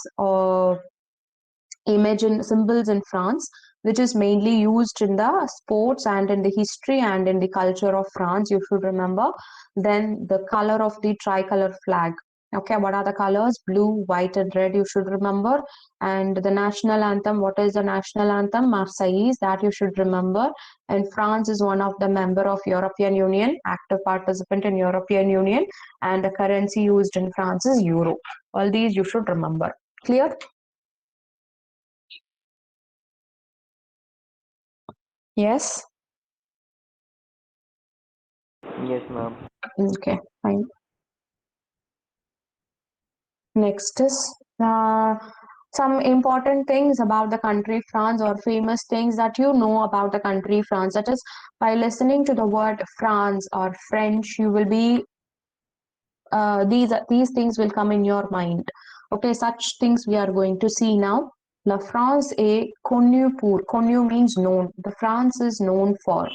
image and symbols in France, which is mainly used in the sports and in the history and in the culture of France. You should remember. Then the color of the tricolor flag. Okay, what are the colors? Blue, white, and red, you should remember. And the national anthem, what is the national anthem? Marseillaise, that you should remember. And France is one of the member of European Union, active participant in European Union, and the currency used in France is euro. All these you should remember. Clear? Yes? Yes, ma'am. Okay, fine. Next is some important things about the country France, or famous things that you know about the country France. That is, by listening to the word France or French, you will be these things will come in your mind. Okay, such things we are going to see now. La France est connue pour. Connu means known. The France is known for.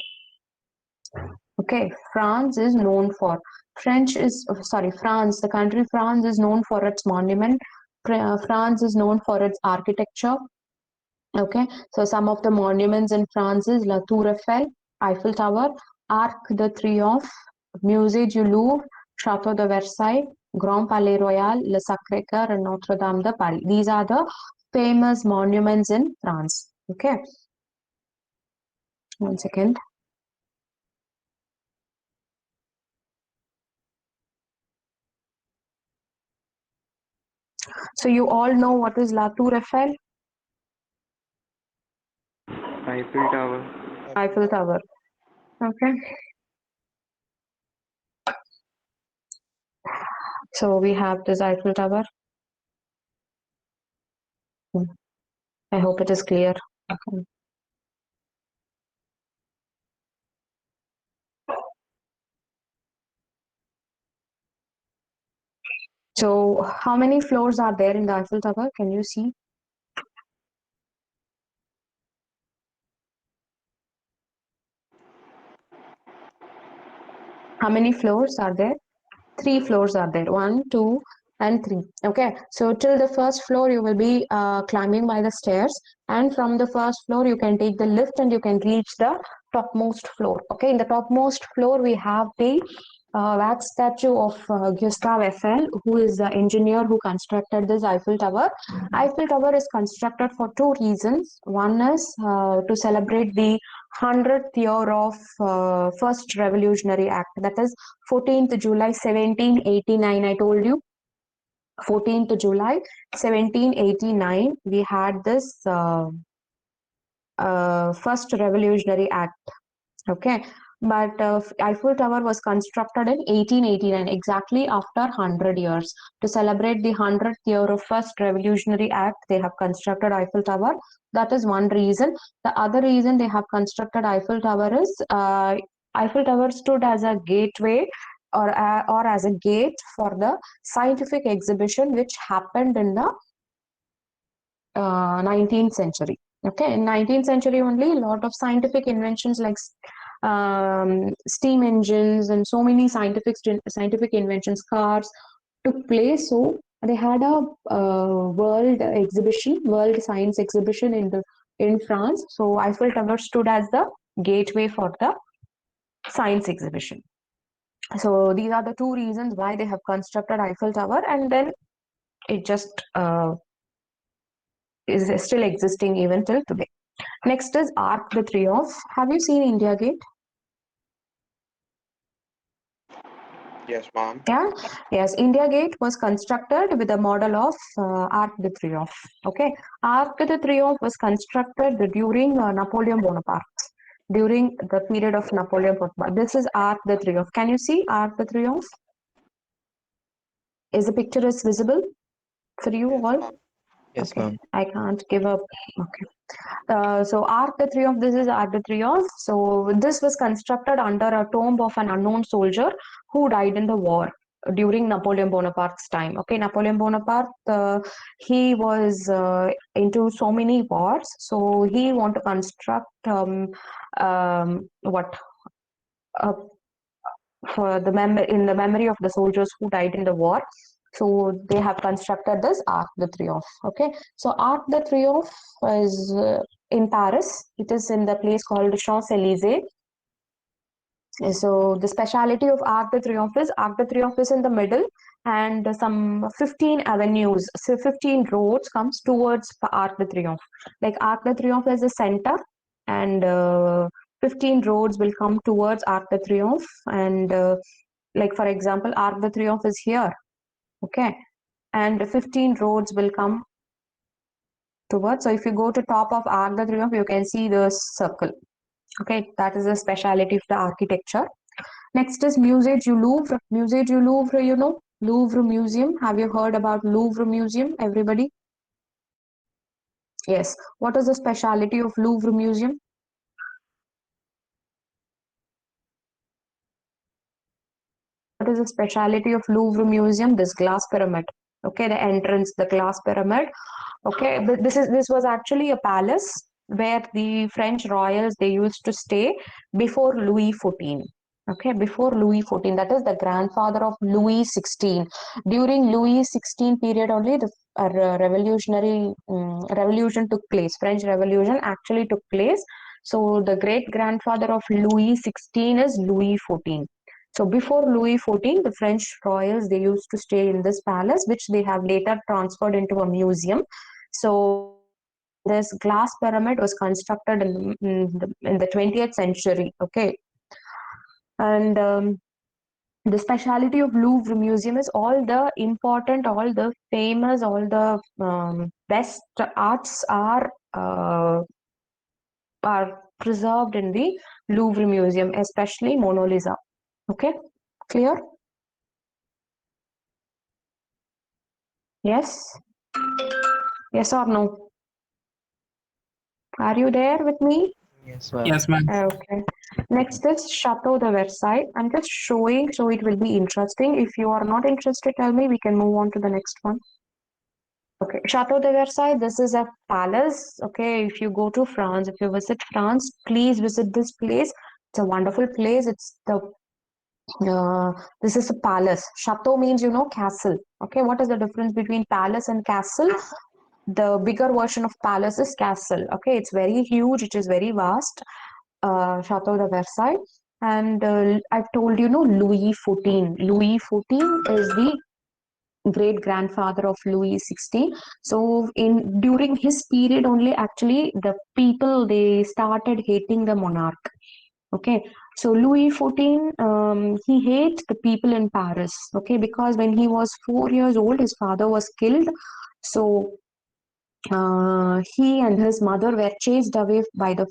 Okay, France is known for. France, the country France is known for its monument. France is known for its architecture. Okay, so some of the monuments in France is La Tour Eiffel, Eiffel Tower, Arc de Triomphe, Musée du Louvre, Château de Versailles, Grand Palais Royal, Le Sacré-Cœur, and Notre Dame de Paris. These are the famous monuments in France. Okay, one second. So you all know what is La Tour Eiffel? Eiffel Tower. Eiffel Tower. Okay. So we have this Eiffel Tower. I hope it is clear. Okay. So how many floors are there in the Eiffel Tower? Can you see? How many floors are there? 3 floors are there. 1, 2, and 3. Okay. So till the first floor, you will be climbing by the stairs. And from the first floor, you can take the lift and you can reach the topmost floor. Okay. In the topmost floor, we have the wax statue of Gustave Eiffel, who is the engineer who constructed this Eiffel Tower. Eiffel Tower is constructed for 2 reasons. One is to celebrate the 100th year of first revolutionary act, that is 14th July 1789. I told you 14th July 1789 we had this first revolutionary act. Okay, but Eiffel Tower was constructed in 1889, exactly after 100 years. To celebrate the 100th year of first revolutionary act, they have constructed Eiffel Tower. That is one reason. The other reason they have constructed Eiffel Tower is Eiffel Tower stood as a gateway or as a gate for the scientific exhibition which happened in the 19th century. Okay, in 19th century only, a lot of scientific inventions like steam engines and so many scientific inventions, cars, took place. So they had a world science exhibition in France. So Eiffel Tower stood as the gateway for the science exhibition. So these are the 2 reasons why they have constructed Eiffel Tower, and then it just is still existing even till today. Next is Arc de Triomphe. Have you seen India Gate? Yes, ma'am. Yeah. Yes, India Gate was constructed with a model of Arc de Triomphe. Okay, Arc de Triomphe was constructed during Napoleon Bonaparte. During the period of Napoleon Bonaparte. This is Arc de Triomphe. Can you see Arc de Triomphe? Is the picture is visible for you all? Yes, Okay, ma'am. I can't give up. Okay. So Arc de Triomphe, this is Arc de Triomphe. So this was constructed under a tomb of an unknown soldier who died in the war during Napoleon Bonaparte's time. Okay, Napoleon Bonaparte, he was into so many wars, so he want to construct what for the in the memory of the soldiers who died in the war. So they have constructed this Arc de Triomphe. Okay, so Arc de Triomphe is in Paris. It is in the place called Champs-Élysées. So the speciality of Arc de Triomphe is in the middle. and some 15 avenues, so 15 roads comes towards the Arc de Triomphe. Like Arc de Triomphe is the center, and 15 roads will come towards Arc de Triomphe. And like for example, Arc de Triomphe is here, okay, and 15 roads will come towards. So if you go to top of Arc de Triomphe, you can see the circle. Okay, that is the speciality of the architecture. Next is Musée du Louvre. Musée du Louvre, you know, Louvre Museum. Have you heard about Louvre Museum, everybody? Yes. What is the speciality of Louvre Museum? What is the speciality of Louvre Museum? This glass pyramid. Okay, the entrance, the glass pyramid. Okay, but this was actually a palace where the French royals they used to stay before Louis XIV. Okay, before Louis XIV, that is the grandfather of Louis XVI. During Louis XVI period only, the revolutionary revolution took place. French Revolution actually took place. So the great grandfather of Louis XVI is Louis XIV. So before Louis XIV, the French royals they used to stay in this palace, which they have later transferred into a museum. So this glass pyramid was constructed in the 20th century. Okay, and the speciality of Louvre Museum is all the important, all the famous, all the best arts are preserved in the Louvre Museum, especially Mona Lisa. Okay, clear? Yes? Yes or no? Are you there with me? Yes, ma'am. Yes, ma'am. Okay. Next is Chateau de Versailles. I'm just showing so it will be interesting. If you are not interested, tell me, we can move on to the next one. Okay, Chateau de Versailles, this is a palace. Okay, if you go to France, if you visit France, please visit this place. It's a wonderful place. It's the this is a palace. Chateau means, you know, castle. Okay, what is the difference between palace and castle? The bigger version of palace is castle. Okay, it's very huge. It is very vast. Chateau de Versailles. And I've told you, no, Louis XIV. Louis XIV is the great grandfather of Louis XVI. So in during his period only, actually, the people they started hating the monarch. Okay, so Louis XIV, he hates the people in Paris. Okay, because when he was 4 years old, his father was killed. So he and his mother were chased away by the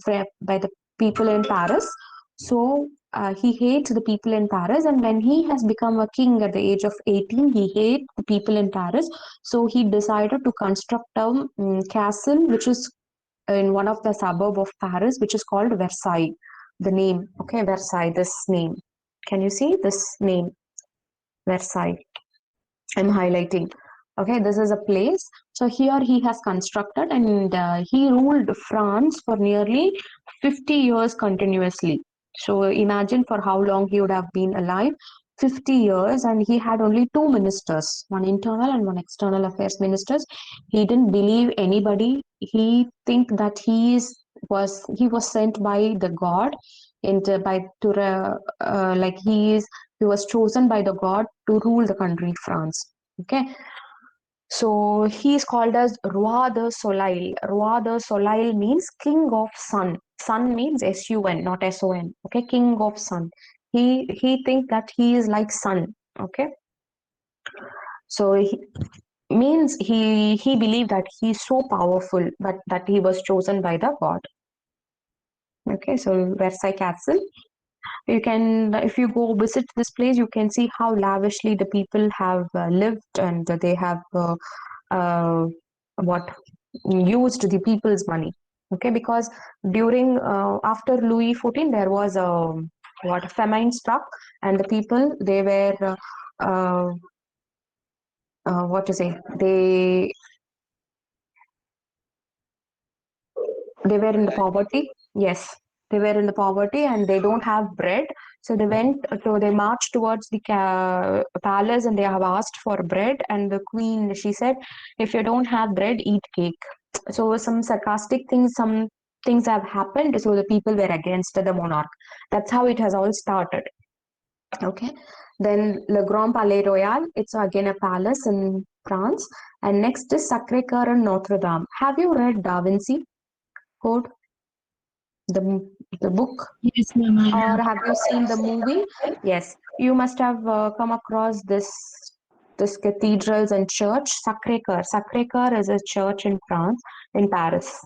people in Paris. So he hates the people in Paris, and when he has become a king at the age of 18, he hates the people in Paris. So he decided to construct a castle, which is in one of the suburb of Paris, which is called Versailles. The name, okay, Versailles. This name. Can you see this name, Versailles? I'm highlighting. Okay, this is a place. So here he has constructed, and he ruled France for nearly 50 years continuously. So imagine for how long he would have been alive. 50 years, and he had only two ministers, one internal and one external affairs ministers. He didn't believe anybody. He think that he was sent by the God, and he was chosen by the God to rule the country France. Okay, so he is called as Roi de Soleil. Roi de Soleil means king of sun. Sun means sun, not son. Okay, king of sun. He think that he is like sun. Okay, so he believed that he is so powerful, but that he was chosen by the God. Okay, so Versailles Castle. You can, if you go visit this place, you can see how lavishly the people have lived, and they have what used the people's money. Okay, because during after Louis XIV, there was a famine struck, and the people they were what to say they were in the poverty. Yes, they were in the poverty, and they don't have bread. So they marched towards the palace, and they have asked for bread. And the queen, she said, if you don't have bread, eat cake. So some sarcastic things, some things have happened. So the people were against the monarch. That's how it has all started. Okay, then Le Grand Palais Royal, it's again a palace in France. And next is Sacré Coeur and Notre Dame. Have you read Da Vinci Code, the book, Yes, ma'am. I or have. have you seen the movie? Yes, you must have come across this cathedrals and church, Sacré Coeur. Sacré Coeur is a church in France, in Paris.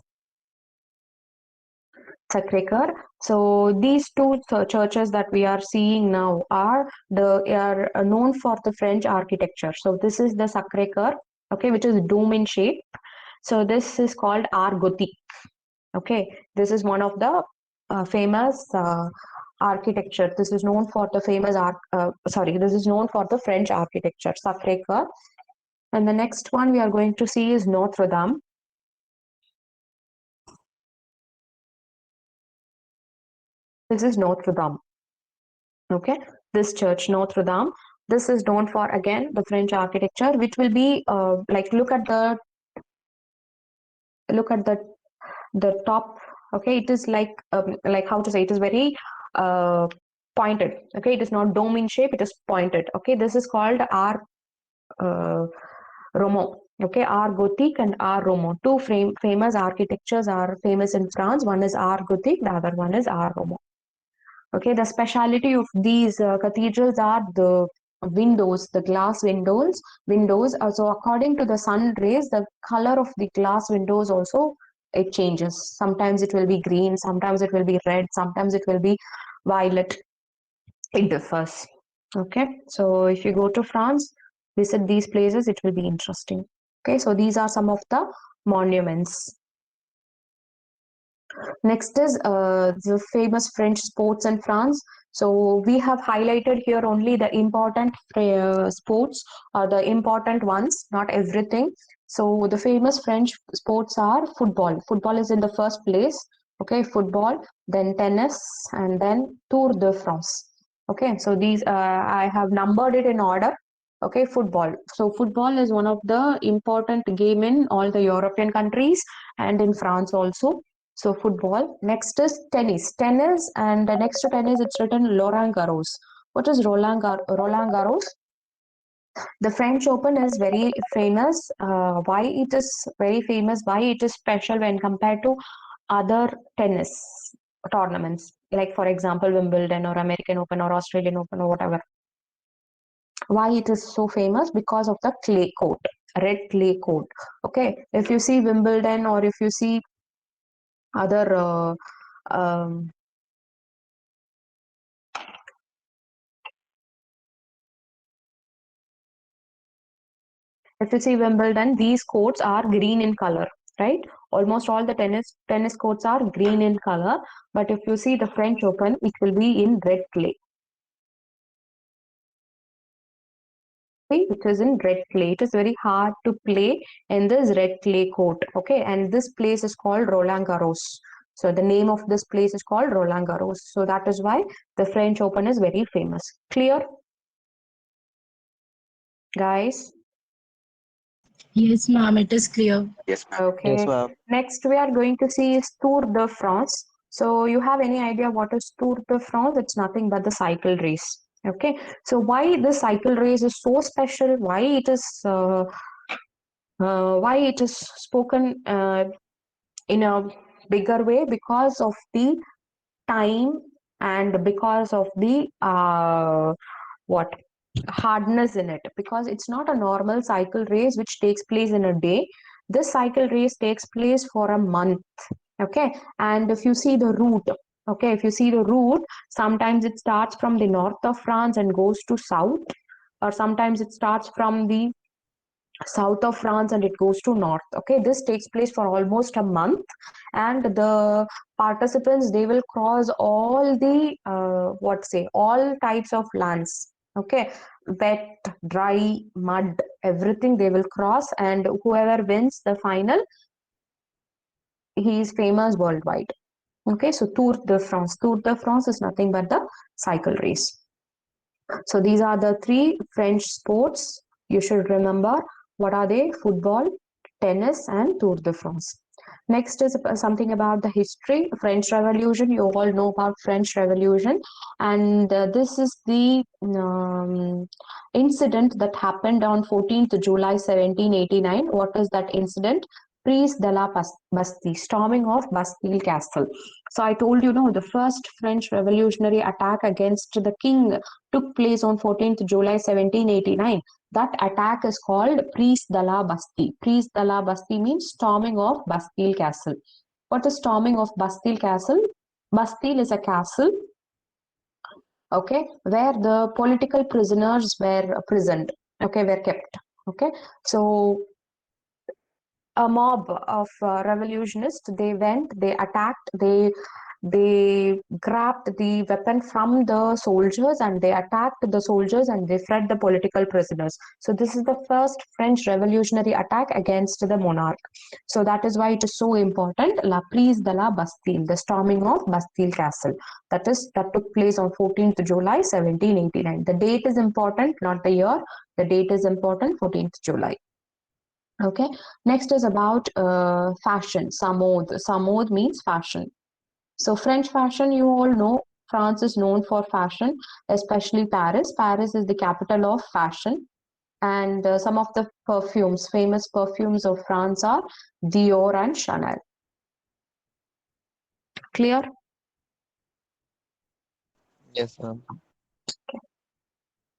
Sacré-Cœur. So these two churches that we are seeing now are known for the French architecture. So this is the Sacré-Cœur, okay, which is dome in shape. So this is called Art Gothique. Okay, this is one of the famous architecture. This is known for the famous this is known for the French architecture, Sacré-Cœur. And the next one we are going to see is Notre Dame. This is Notre Dame. Okay, this church, Notre Dame. This is known for again the French architecture, which will be like look at the top. Okay, it is like how to say, it is very pointed. Okay, it is not dome in shape, it is pointed. Okay, this is called Art Roman. Okay, Art Gothique and Art Roman. Two famous architectures are famous in France. One is Art Gothique, the other one is Art Roman. Okay, the speciality of these cathedrals are the windows, the glass windows. So according to the sun rays, the color of the glass windows also it changes. Sometimes it will be green, sometimes it will be red, sometimes it will be violet. It differs. Okay, so if you go to France, visit these places, it will be interesting. Okay, so these are some of the monuments. Next is the famous French sports in France. So we have highlighted here only the important sports or the important ones, not everything. So the famous French sports are football. Football is in the first place. Okay, football, then tennis, and then Tour de France. Okay, so these I have numbered it in order. Okay, football. So football is one of the important game in all the European countries and in France also. So football. Next is tennis. Tennis, and next to tennis, it's written Roland Garros. What is Roland Garros? The French Open is very famous. Why it is very famous? Why it is special when compared to other tennis tournaments, like for example Wimbledon or American Open or Australian Open or whatever. Why it is so famous? Because of the clay court, red clay court. Okay, if you see Wimbledon or if you see other if you see Wimbledon, these courts are green in color, right? Almost all the tennis courts are green in color, but if you see the French Open, it will be in red clay. See, it is in red clay. It is very hard to play in this red clay court. Okay, and this place is called Roland Garros. So the name of this place is called Roland Garros. So that is why the French Open is very famous. Clear, guys? Yes, ma'am. It is clear. Yes, ma'am. Okay. Yes, ma'am. Next, we are going to see is Tour de France. So you have any idea what is Tour de France? It's nothing but the cycle race. Okay. So why the cycle race is so special? Why it is spoken in a bigger way? Because of the time and because of the what hardness in it, because it's not a normal cycle race which takes place in a day. This cycle race takes place for a month. Okay, and if you see the route, okay, if you see the route, sometimes it starts from the north of France and goes to south, or sometimes it starts from the south of France and it goes to north. Okay, this takes place for almost a month, and the participants, they will cross all the all types of lands. Okay, wet, dry, mud, everything they will cross, and whoever wins the final, he is famous worldwide. Okay, so Tour de France. Tour de France is nothing but the cycle race. So these are the three French sports you should remember. What are they? Football, tennis, and Tour de France. Next is something about the history. French Revolution. You all know about French Revolution, and this is the incident that happened on 14th July 1789. What is that incident? Prise de la Bastille, storming of Bastille Castle. So I told you, the first French revolutionary attack against the king took place on 14th July 1789. That attack is called Prise de la Bastille. Prise de la Bastille means storming of Bastille Castle. What is storming of Bastille Castle? Bastille is a castle, okay, where the political prisoners were imprisoned, okay, were kept, okay. So a mob of revolutionists, they went, they attacked, they grabbed the weapon from the soldiers and they attacked the soldiers and they fled the political prisoners. So this is the first French revolutionary attack against the monarch. So that is why it is so important. La prise de la Bastille, the storming of Bastille Castle. That took place on 14th July 1789. The date is important, not the year. The date is important, 14th July. Okay, next is about fashion. Samod means fashion. So French fashion, you all know, France is known for fashion, especially Paris. Paris is the capital of fashion. And some of the famous perfumes of France are Dior and Chanel. Clear? Yes, ma'am.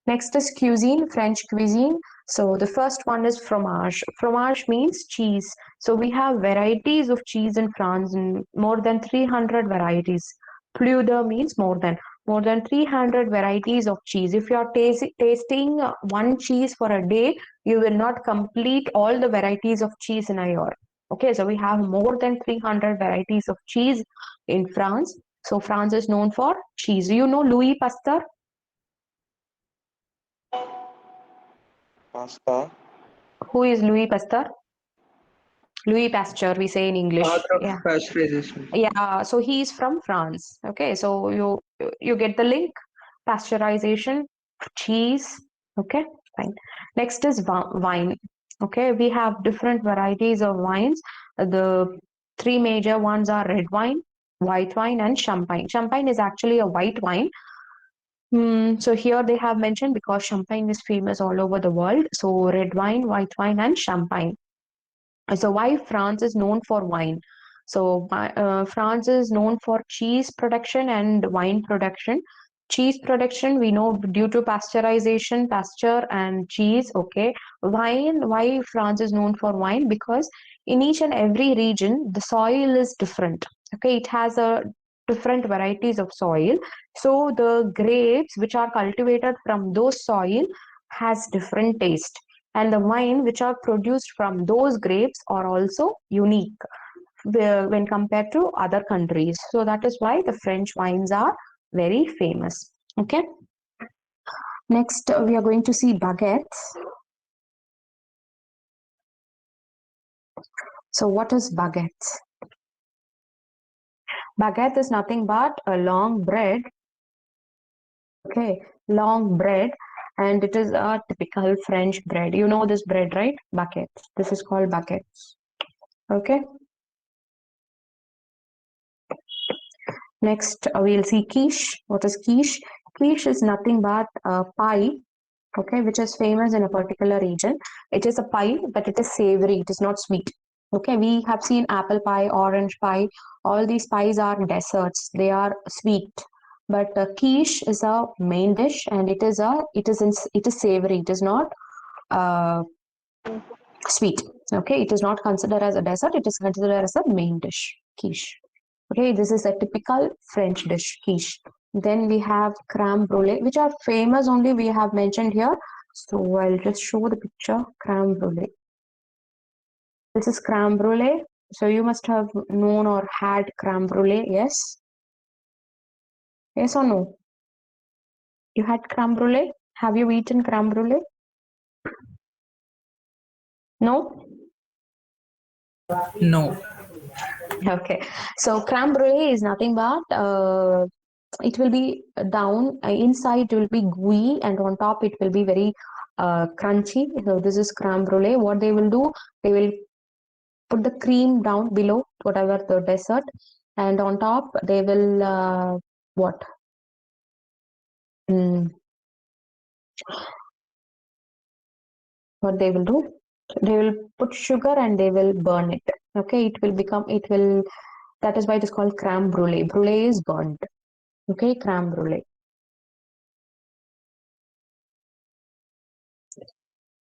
Next is cuisine, French cuisine. So the first one is fromage. Fromage means cheese. So we have varieties of cheese in France, more than 300 varieties. Plus de means more than 300 varieties of cheese. If you are tasting one cheese for a day, you will not complete all the varieties of cheese in a year. Okay, so we have more than 300 varieties of cheese in France. So France is known for cheese. You know Louis Pasteur? Pasta. Who is Louis Pasteur? Louis Pasteur, we say in English. Father of Yeah. pasteurization. Yeah, so he is from France. Okay, so you get the link. Pasteurization, cheese. Okay, fine. Next is wine. Okay, we have different varieties of wines. The three major ones are red wine, white wine, and champagne. Champagne is actually a white wine. So here they have mentioned because champagne is famous all over the world. So red wine, white wine, and champagne. So why France is known for wine? So France is known for cheese production and wine production. Cheese production, we know due to pasteurization, pasture and cheese. Okay, wine. Why France is known for wine? Because in each and every region, the soil is different. Okay, it has a different varieties of soil. So the grapes which are cultivated from those soil has different taste. And the wine which are produced from those grapes are also unique when compared to other countries. So that is why the French wines are very famous. Okay. Next, we are going to see baguettes. So what is baguettes? Baguette is nothing but a long bread. Okay, long bread, and it is a typical French bread. You know this bread, right? Baguette. This is called baguettes. Okay. Next, we'll see quiche. What is quiche? Quiche is nothing but a pie, okay, which is famous in a particular region. It is a pie, but it is savory. It is not sweet. Okay, we have seen apple pie, orange pie. All these pies are desserts. They are sweet. But quiche is a main dish, and it is savory. It is not sweet. Okay, it is not considered as a dessert. It is considered as a main dish. Quiche. Okay, this is a typical French dish, quiche. Then we have crème brûlée, which are famous only we have mentioned here. So I'll just show the picture, crème brûlée. This is crème brûlée. So you must have known or had crème brûlée, yes? Yes or no? You had crème brûlée? Have you eaten crème brûlée? No? No. Okay, so crème brûlée is nothing but it will be down inside it will be gooey and on top it will be very crunchy. So this is crème brûlée. What they will do, they will put the cream down below whatever the dessert, and on top they will what? What they will do? They will put sugar and they will burn it. Okay, that is why it is called crème brulee. Brulee is burnt. Okay, crème brulee.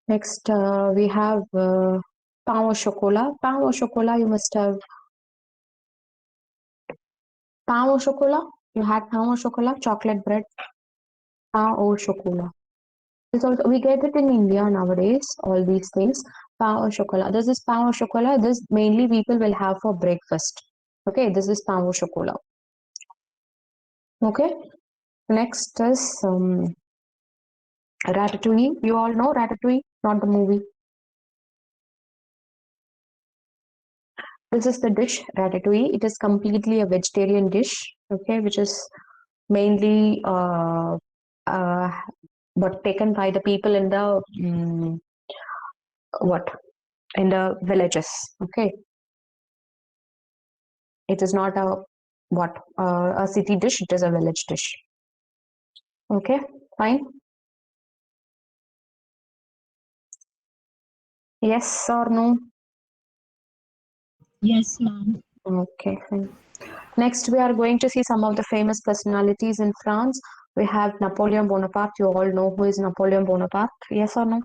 Next, we have pain au chocolat. Pain au chocolat, you must have pain au chocolat. You had pain au chocolat, chocolate bread. Pain au chocolat. We get it in India nowadays, all these things. Pain au chocolat. This is pain au chocolat. This mainly people will have for breakfast. Okay, this is pain au chocolat. Okay, next is ratatouille. You all know ratatouille, not the movie. This is the dish ratatouille. It is completely a vegetarian dish. Okay, which is mainly but taken by the people in the in the villages. Okay, it is not a city dish. It is a village dish. Okay, fine. Yes or no? Yes, ma'am. Okay, fine. Next, we are going to see some of the famous personalities in France. We have Napoleon Bonaparte. You all know who is Napoleon Bonaparte. Yes or no?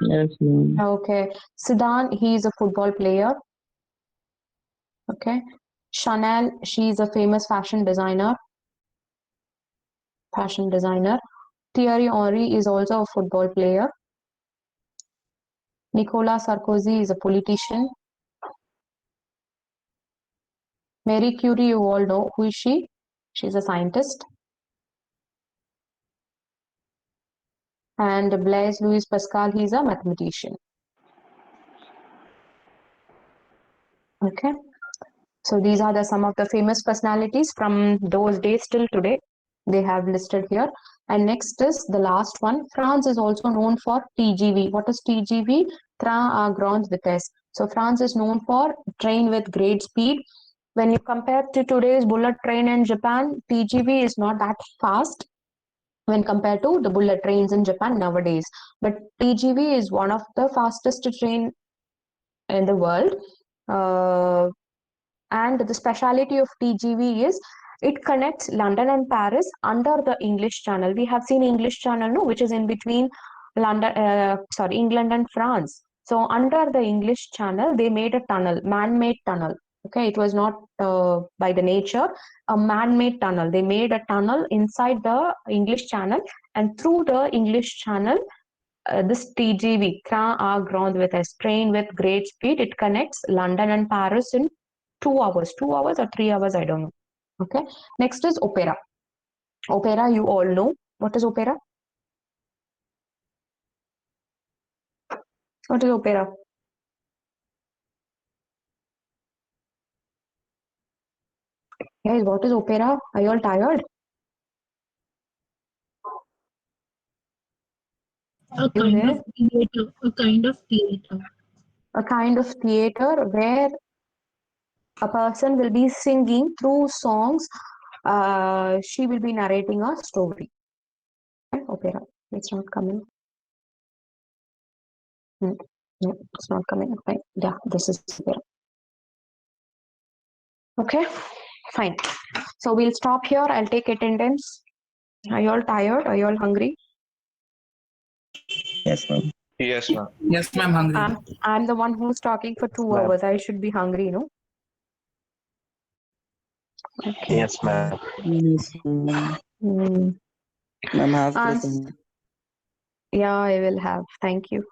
Yes, ma'am. Okay. Zidane, he is a football player. Okay. Chanel, she is a famous fashion designer. Thierry Henry is also a football player. Nicolas Sarkozy is a politician. Marie Curie, you all know who is she? She's a scientist. And Blaise Louis Pascal, he's a mathematician. Okay. So these are some of the famous personalities from those days till today. They have listed here. And next is the last one. France is also known for TGV. What is TGV? Train à grande vitesse. So France is known for train with great speed. When you compare to today's bullet train in Japan, TGV is not that fast when compared to the bullet trains in Japan nowadays. But TGV is one of the fastest train in the world. And the speciality of TGV is it connects London and Paris under the English Channel. We have seen English Channel, no, which is in between England and France. So under the English Channel, they made a tunnel, man-made tunnel. Okay, it was not by the nature, a man-made tunnel. They made a tunnel inside the English Channel, and through the English Channel, this TGV, Train à grande vitesse, train with great speed, it connects London and Paris in 2 hours. 2 hours or 3 hours, I don't know. Okay. Next is opera. Opera, you all know. What is opera? What is opera? Guys, what is opera? Are you all tired? A kind of theater. A kind of theater. A kind of theater where a person will be singing through songs. She will be narrating a story. Opera. It's not coming. No, it's not coming. Fine. Yeah, this is opera. Okay, fine. So we'll stop here. I'll take attendance. Are you all tired? Are you all hungry? Yes, ma'am. Yes, ma'am. Yes, ma'am, hungry. I'm the one who's talking for 2 Ma'am. hours. I should be hungry, no? Okay. Yes, ma'am. Yes, ma'am. Ma'am, have Ans- present. yeah, I will have. Thank you.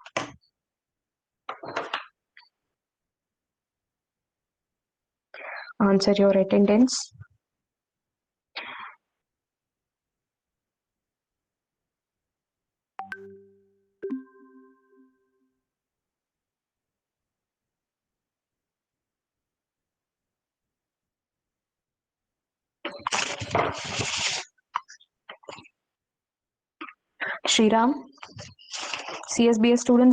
Answer your attendance. Shriram, CSBS students.